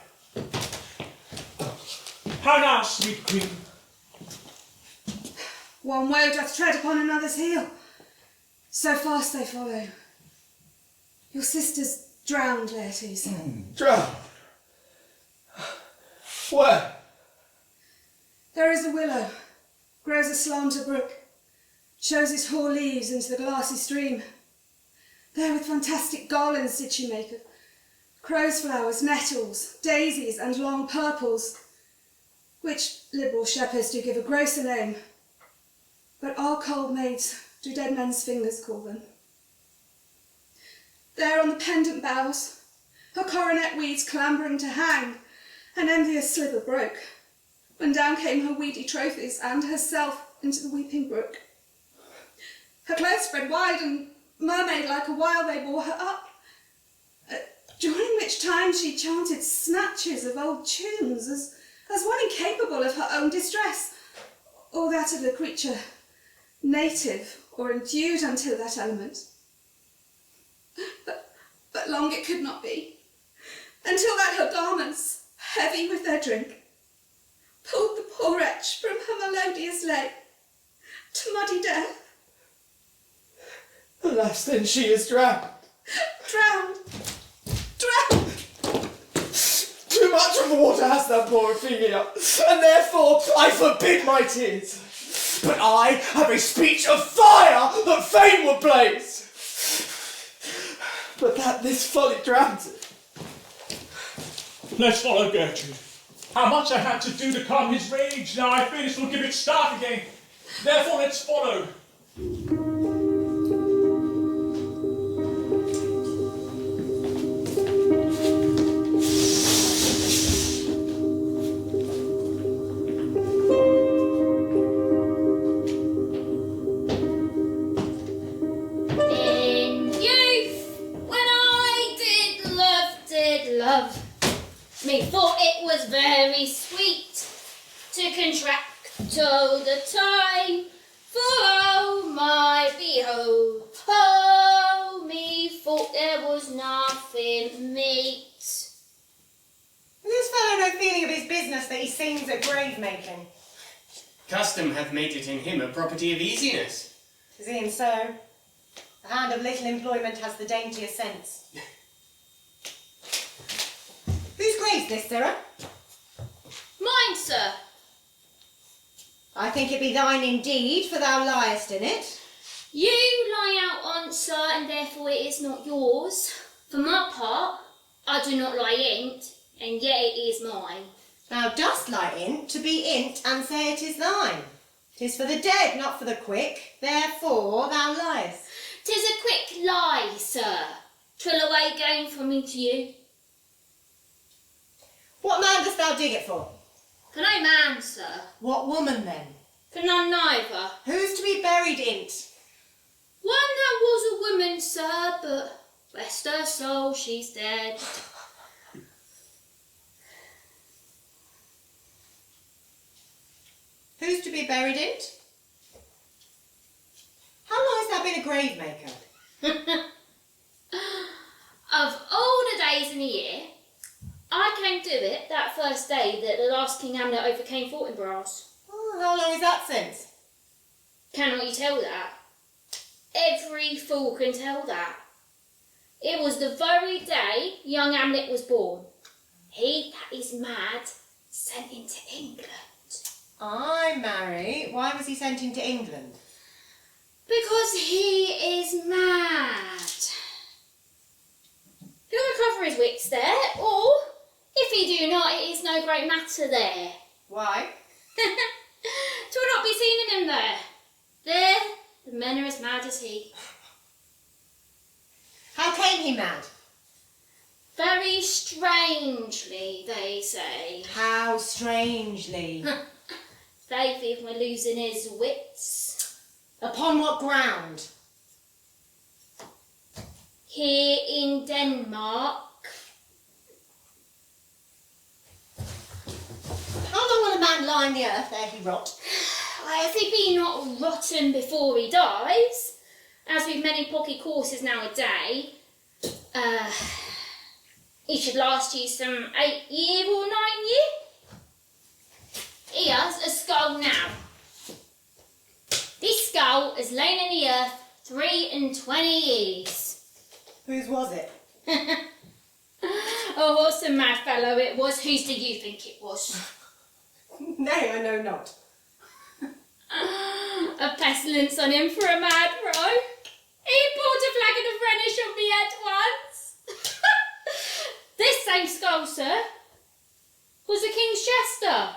How now, sweet queen? One woe doth tread upon another's heel. So fast they follow. Your sister's drowned, Laertes. Drown? Where? There is a willow, grows aslant a brook, shows its hoar leaves into the glassy stream. There with fantastic garlands did she make of crow's flowers, nettles, daisies, and long purples, which liberal shepherds do give a grosser name, but our cold maids do dead men's fingers call them. There on the pendant boughs, her coronet weeds clambering to hang, an envious sliver broke, when down came her weedy trophies and herself into the weeping brook. Her clothes spread wide, and mermaid-like a while they bore her up, during which time she chanted snatches of old tunes, as one incapable of her own distress, or that of a creature native or endued unto that element. But long it could not be, until that her garments, heavy with their drink, pulled the poor wretch from her melodious lay to muddy death. Alas, then she is drowned. Drowned! Drowned! Too much of the water hast thou, poor Ophelia, and therefore I forbid my tears. But I have a speech of fire that fain would blaze. But that this folly drowns it. Let's follow Gertrude. How much I had to do to calm his rage. Now I fear this will give it start again. Therefore let's follow. Methought it was very sweet to contract all the time, for oh my behold, oh methought there was nothing meet. This fellow no feeling of his business that he sings at grave making. Custom hath made it in him a property of easiness. 'Tis e'en so. The hand of little employment has the daintier sense. Whose grave's this, sirrah? Mine, sir. I think it be thine indeed, for thou liest in it. You lie out on, sir, and therefore it is not yours. For my part, I do not lie in't, and yet it is mine. Thou dost lie in't to be in't and say it is thine. 'Tis for the dead, not for the quick, therefore thou liest. 'Tis a quick lie, sir. 'Twill away going from me to you. What man dost thou dig it for? For no man, sir. What woman then? For none neither. Who's to be buried in't? One that was a woman, sir, but rest her soul, she's dead. Who's to be buried in't? How long hast thou been a grave maker? Of all the days in the year, I came to it that first day that the last King Hamlet overcame Fortinbras. Oh, how long is that since? Cannot you tell that? Every fool can tell that. It was the very day young Hamlet was born. He that is mad sent him to England. Aye, Mary. Why was he sent into England? Because he is mad. He'll recover his wits there, or if he do not, it is no great matter there. Why? 'Twill not be seen in him there. There, the men are as mad as he. How came he mad? Very strangely, they say. How strangely. They think we're losing his wits. Upon what ground? Here in Denmark. How long will a man lie in the earth ere he rot? If he be not rotten before he dies, as with many pocky courses nowadays, he should last you some 8 year or 9 year. He has a skull now. This skull has lain in the earth 23 years. Whose was it? Oh, what a mad fellow it was. Whose do you think it was? Nay, I know not. A pestilence on him for a mad row. He poured a flagon of Rhenish on me at once. This same skull, sir, was the king's jester,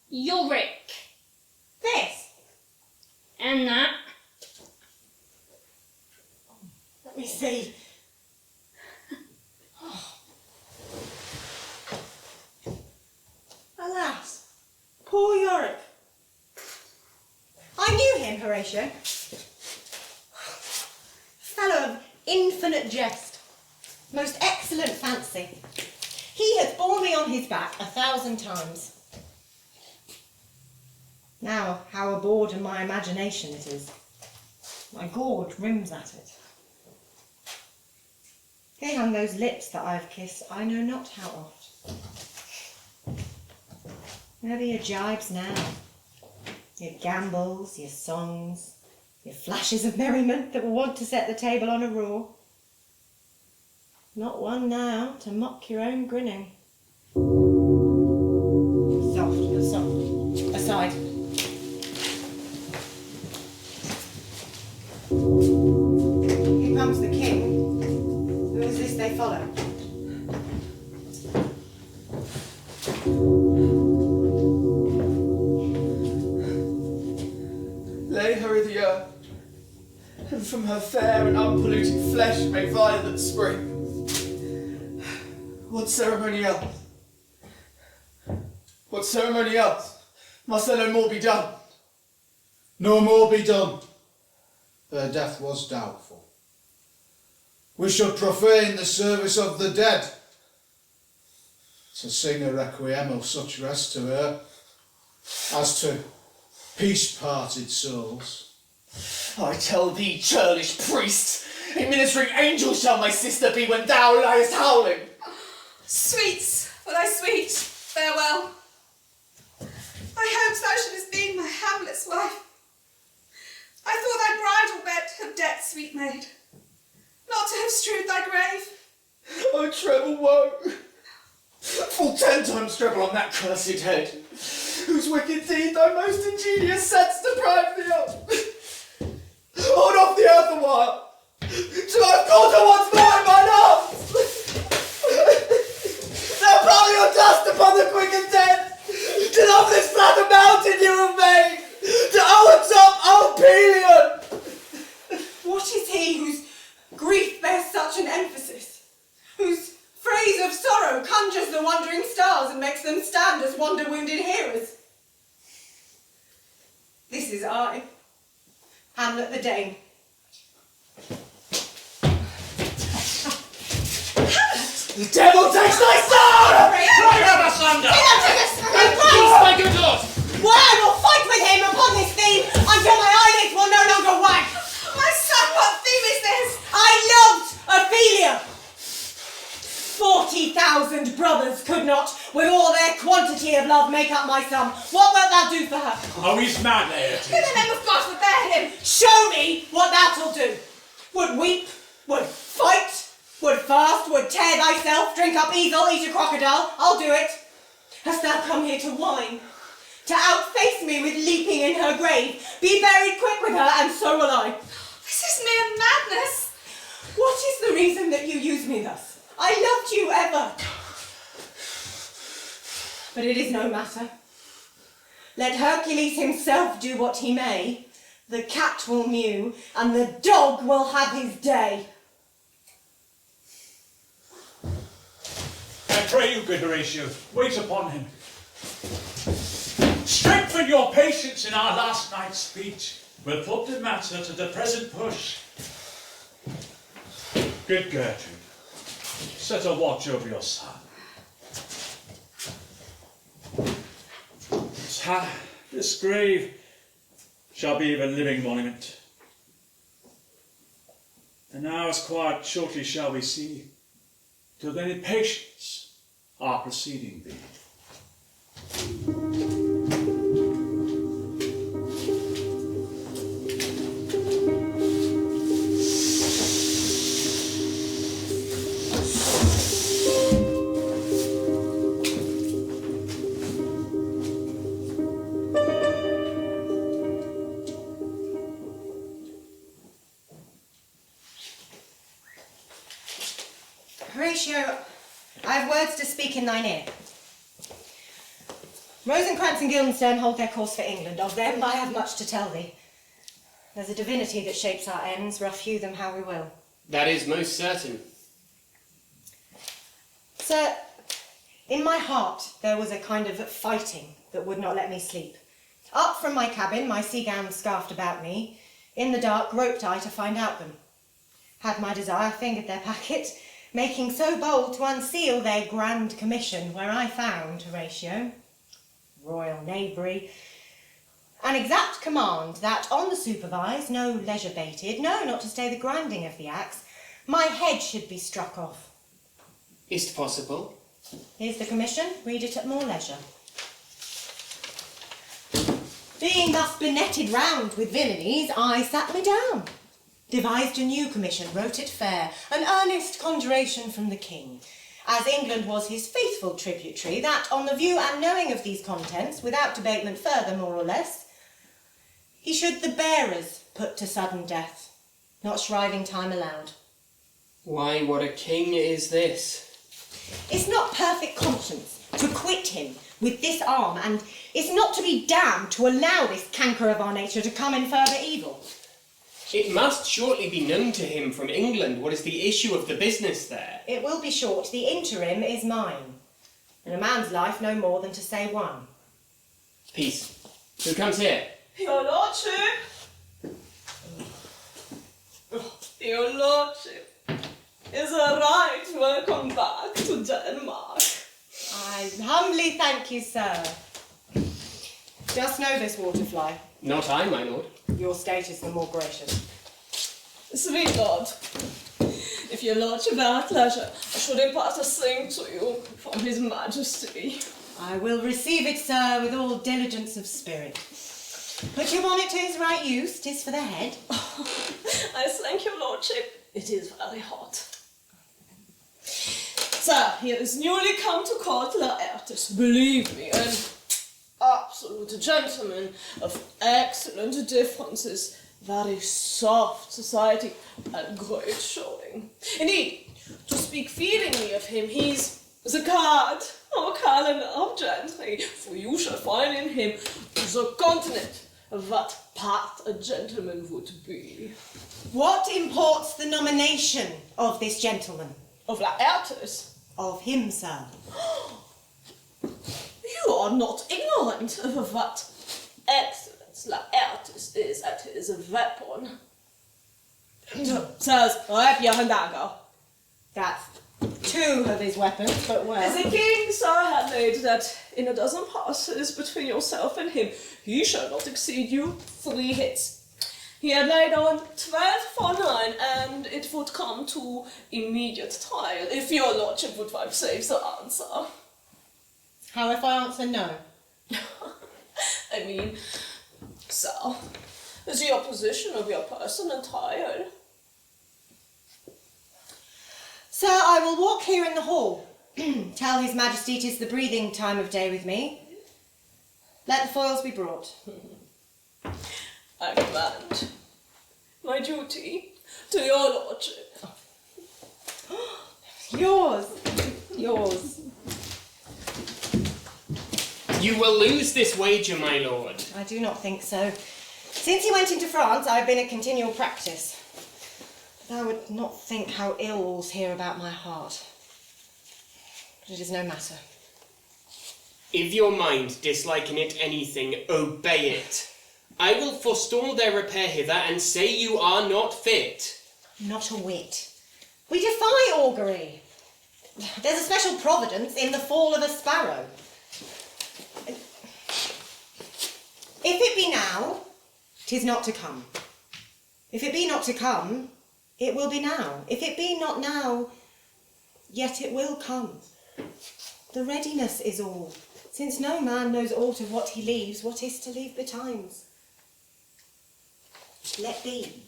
Yorick. This? And that. Let me see. Alas, poor Yorick. I knew him, Horatio. Fellow of infinite jest, most excellent fancy. He hath borne me on his back 1,000 times. Now, how abhorred in my imagination it is. My gorge rims at it. Here hang those lips that I have kissed, I know not how oft. Where be your jibes now? Your gambols, your songs, your flashes of merriment that were wont to set the table on a roar. Not one now to mock your own grinning. Soft, soft. Aside. Here comes the king. Who is this they follow? Lay her i' the earth, and from her fair and unpolluted flesh may violets spring. What ceremony else? What ceremony else? Must there no more be done? No more be done. Her death was doubtful. We should profane the service of the dead, to sing a requiem of such rest to her, as to peace-parted souls. I tell thee, churlish priest, a ministering angel shall my sister be when thou liest howling. Sweets, for thy sweet, farewell. I hoped thou shouldst be my Hamlet's wife. I thought thy bridal bed had debt, sweet maid, not to have strewed thy grave. Oh, treble woe! Full 10 times treble on that cursed head, whose wicked deed thy most ingenious sense deprived thee of. Hold off the earth a while, till I've caught her once more in mine arms. Now pile your dust upon the quick and dead, till of this flat mountain you have made, to our top, our Pelion. What is he whose grief bears such an emphasis? Whose phrase of sorrow conjures the wandering stars and makes them stand as wonder-wounded hearers? This is I, Hamlet the Dane. The devil takes thy soul! Cry out asunder! Peace, my good lord! Why, I will fight with him upon this theme until my eyelids will no longer wag. My son, what theme is this? I loved Ophelia. 40,000 brothers could not, with all their quantity of love, make up my sum. What wilt thou do for her? Oh, he's mad, Laertes. In the name of God, forbear him. Show me what thou'lt do. Would weep, would fight, Would fast, would tear thyself, drink up eagle, eat a crocodile. I'll do it. Hast thou come here to whine? To outface me with leaping in her grave? Be buried quick with her, and so will I. This is mere madness. What is the reason that you use me thus? I loved you ever. But it is no matter. Let Hercules himself do what he may. The cat will mew, and the dog will have his day. I pray you, good Horatio, wait upon him. Strengthen your patience in our last night's speech. We'll put the matter to the present push. Good Gertrude, set a watch over your son. This grave shall be a living monument. And now as quiet shortly shall we see, till then in patience are preceding thee. Horatio, I have words to speak in thine ear. Rosencrantz and Guildenstern hold their course for England. Of them I have much to tell thee. There's a divinity that shapes our ends, rough hew them how we will. That is most certain. Sir, in my heart there was a kind of fighting that would not let me sleep. Up from my cabin, my sea gown scarfed about me, in the dark groped I to find out them. Had my desire fingered their packet, making so bold to unseal their grand commission, where I found, Horatio, royal knavery, an exact command that on the supervised, no leisure baited, no, not to stay the grinding of the axe, my head should be struck off. Is't possible? Here's the commission, read it at more leisure. Being thus benetted round with villainies, I sat me down, devised a new commission, wrote it fair, an earnest conjuration from the king, as England was his faithful tributary, that on the view and knowing of these contents, without debatement further more or less, he should the bearers put to sudden death, not shriving time allowed. Why, what a king is this? It's not perfect conscience to quit him with this arm, and it's not to be damned to allow this canker of our nature to come in further evil. It must shortly be known to him from England what is the issue of the business there. It will be short, the interim is mine, and a man's life no more than to say one. Peace. Who comes here? Your lordship. Your lordship is a right welcome back to Denmark. I humbly thank you, sir. Just know this, Waterfly. Not I, my lord. Your state is the more gracious. Sweet lord, if your lordship were at leisure, I should impart a thing to you from his majesty. I will receive it, sir, with all diligence of spirit. Put your bonnet to his right use, 'tis for the head. I thank your lordship, it is very hot. Sir, here is newly come to court Laertes, believe me, an absolute gentleman of excellent differences, very soft society, and great showing. Indeed, to speak feelingly of him, he's the card or calendar of gentry, for you shall find in him the continent of what part a gentleman would be. What imports the nomination of this gentleman? Of Laertes? Of him, sir. You are not ignorant of what excellence Laertes is at his weapon. Sirs, rap your hand dagger. That's two of his weapons, but well. The king, sir, had laid that in a dozen passes between yourself and him, he shall not exceed you 3 hits. He had laid on 12 for 9, and it would come to immediate trial if your lordship would vouchsafe the answer. How if I answer no? I mean, sir, is the opposition of your person and trial? Sir, I will walk here in the hall. Tell His Majesty 'tis the breathing time of day with me. Let the foils be brought. I command my duty to your lordship. Yours. Yours. You will lose this wager, my lord. I do not think so. Since he went into France, I have been in continual practice. Thou would not think how ill all's here about my heart. But it is no matter. If your mind dislike in it anything, obey it. I will forestall their repair hither and say you are not fit. Not a whit. We defy augury. There's a special providence in the fall of a sparrow. If it be now, 'tis not to come. If it be not to come, it will be now. If it be not now, yet it will come. The readiness is all, since no man knows aught of what he leaves, what is to leave betimes. Let be.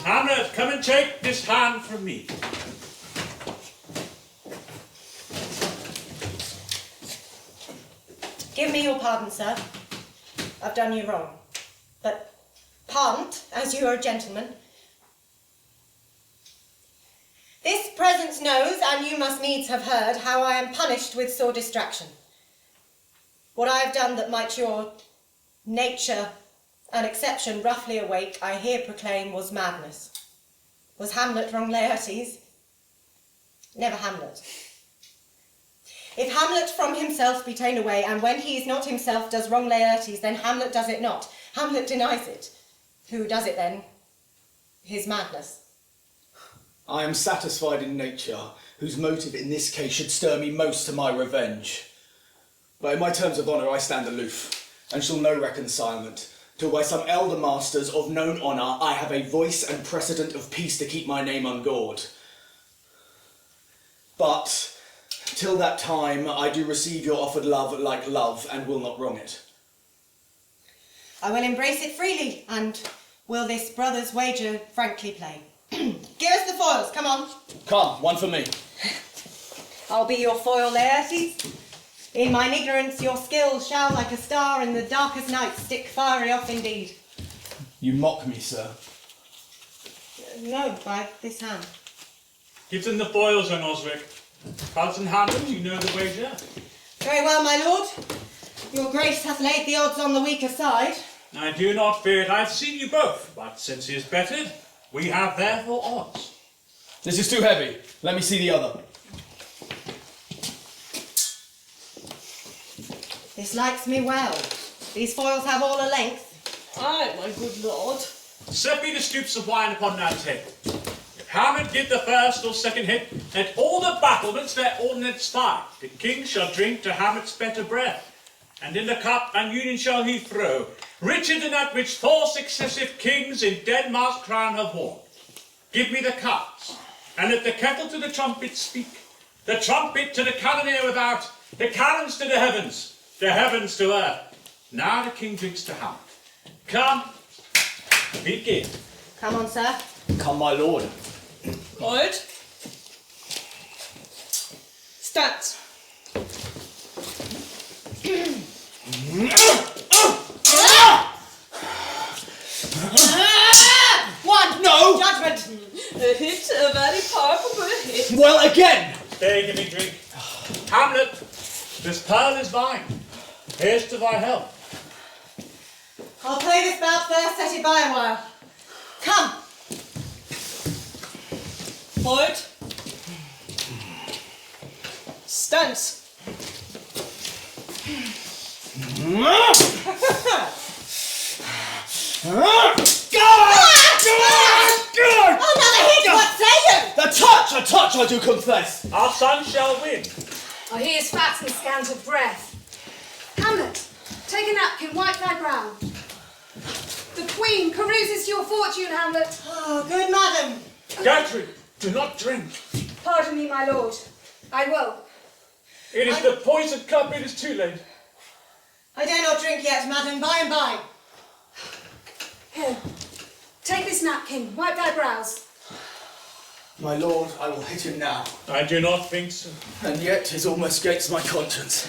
Hamlet, come and take this hand from me. Give me your pardon, sir. I've done you wrong. But pardoned, as you are a gentleman. This presence knows, and you must needs have heard, how I am punished with sore distraction. What I have done that might your nature and exception roughly awake, I here proclaim was madness. Was Hamlet wrong Laertes? Never Hamlet. If Hamlet from himself be ta'en away, and when he is not himself does wrong Laertes, then Hamlet does it not. Hamlet denies it. Who does it then? His madness. I am satisfied in nature, whose motive in this case should stir me most to my revenge. But in my terms of honour I stand aloof, and shall know reconcilement, till by some elder masters of known honour I have a voice and precedent of peace to keep my name ungawed. But till that time I do receive your offered love like love, and will not wrong it. I will embrace it freely, and will this brother's wager frankly play. Give us the foils, come on. Come, one for me. I'll be your foil, Laertes. In mine ignorance your skill shall, like a star in the darkest night, stick fiery off indeed. You mock me, sir. No, by this hand. Give them the foils, Sir Osric. Cousin Hamlet, you know the wager? Very well, my lord. Your grace hath laid the odds on the weaker side. I do not fear it. I have seen you both, but since he is bettered, we have therefore odds. This is too heavy. Let me see the other. This likes me well. These foils have all a length. Aye, my good lord. Set me the stoops of wine upon that table. If Hamlet give the first or second hit, let all the battlements their ordnance fire. The king shall drink to Hamlet's better breath, and in the cup an union shall he throw, richer than that which 4 successive kings in Denmark's crown have worn. Give me the cups, and let the kettle to the trumpet speak, the trumpet to the cannoneer without, the cannons to the heavens to earth. Now the king drinks to Hamlet. Come, begin. Come on, sir. Come, my lord. Good. Stand. One! No! Judgement! A hit, a very powerful hit. Well, again! Stay, give me drink. Hamlet, this pearl is thine. Here's to thy health. I'll play this bout first, set it by a while. Come! Forward. Stance. Another hit, what say you? A touch, I do confess. Our son shall win. Oh, he is fat and scant of breath. Hamlet, take a napkin, wipe thy brow. The queen carouses to your fortune, Hamlet. Oh, good madam. Gertrude, do not drink. Pardon me, my lord. I will. It is the poisoned cup, it is too late. I dare not drink yet, madam, by and by. Here, take this napkin, wipe thy brows. My lord, I will hit him now. I do not think so. And yet 'tis almost against my conscience.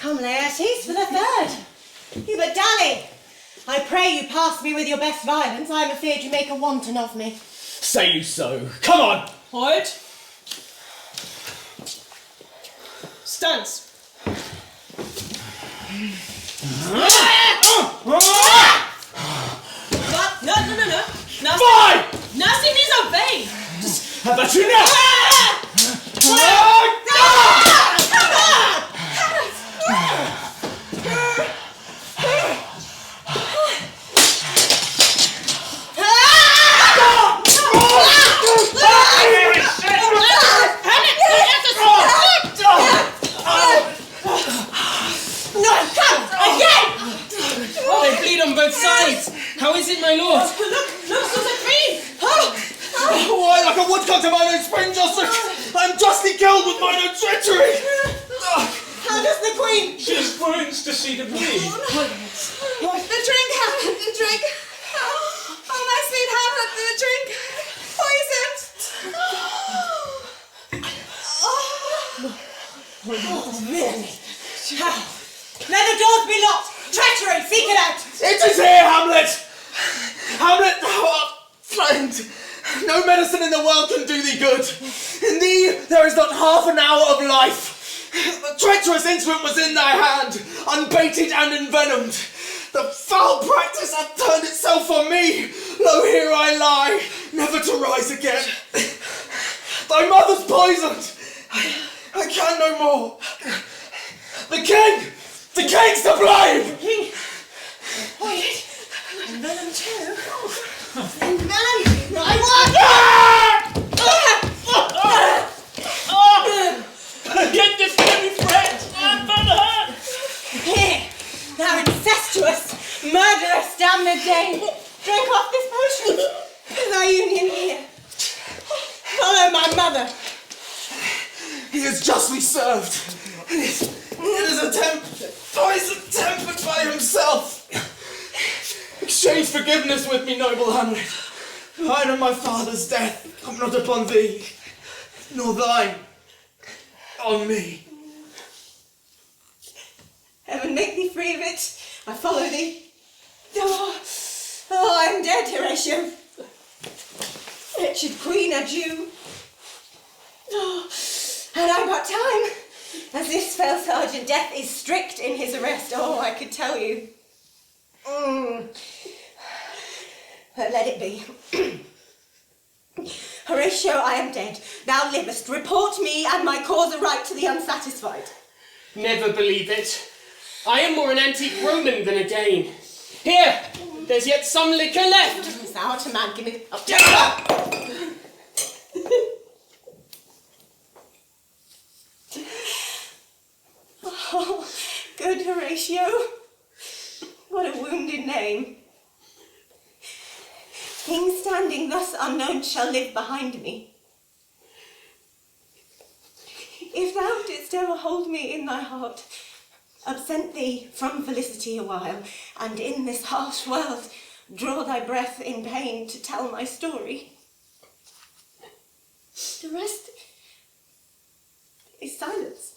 Come, Laertes, for the third. You but dally. I pray you pass me with your best violence. I am afeard you make a wanton of me. Say you so. Come on! Hold. Stance. What? No. Nothing. Fine! Nothing is obeyed. How about you now? They bleed on both sides. How is it, my lord? Look, Josephine! Why, like a woodcock to mine own spring justice, I am justly killed with mine own treachery! How does the queen? She groans to see the bleed. The drink, Hamlet, the drink. Oh, my sweet Hamlet, the drink. Poisoned. Oh, really? How? Let the doors be locked. Treachery, seek it out. It is here, Hamlet! Hamlet, thou art flamed. No medicine in the world can do thee good. In thee there is not half an hour of life. The treacherous instrument was in thy hand, unbaited and envenomed. The foul practice hath turned itself on me. Lo, here I lie, never to rise again. Thy mother's poisoned. I can no more. The king's to blame. King. Wait. And venom too. And venom. I want. Get this heavy friend! I'm unhurt! Here, thou incestuous, murderous, damned Dane. Drink off this potion. Thy union here. Follow my mother. He is justly served. It is a poison tempered by himself. Exchange forgiveness with me, noble Hamlet. Mine and my father's death come not upon thee, nor thine on me. Heaven make thee free of it. I follow thee. Oh, I am dead, Horatio. Wretched queen, adieu. Oh, had I but time. As this fell sergeant, death is strict in his arrest. Oh, I could tell you. But let it be. Horatio, I am dead. Thou livest. Report me and my cause aright to the unsatisfied. Never believe it. I am more an antique Roman than a Dane. Here, there's yet some liquor left. Is thou a man? Give me the... Oh, good Horatio. What a wounded name. King standing thus unknown shall live behind me. If thou didst ever hold me in thy heart, absent thee from felicity a while, and in this harsh world draw thy breath in pain to tell my story, the rest is silence.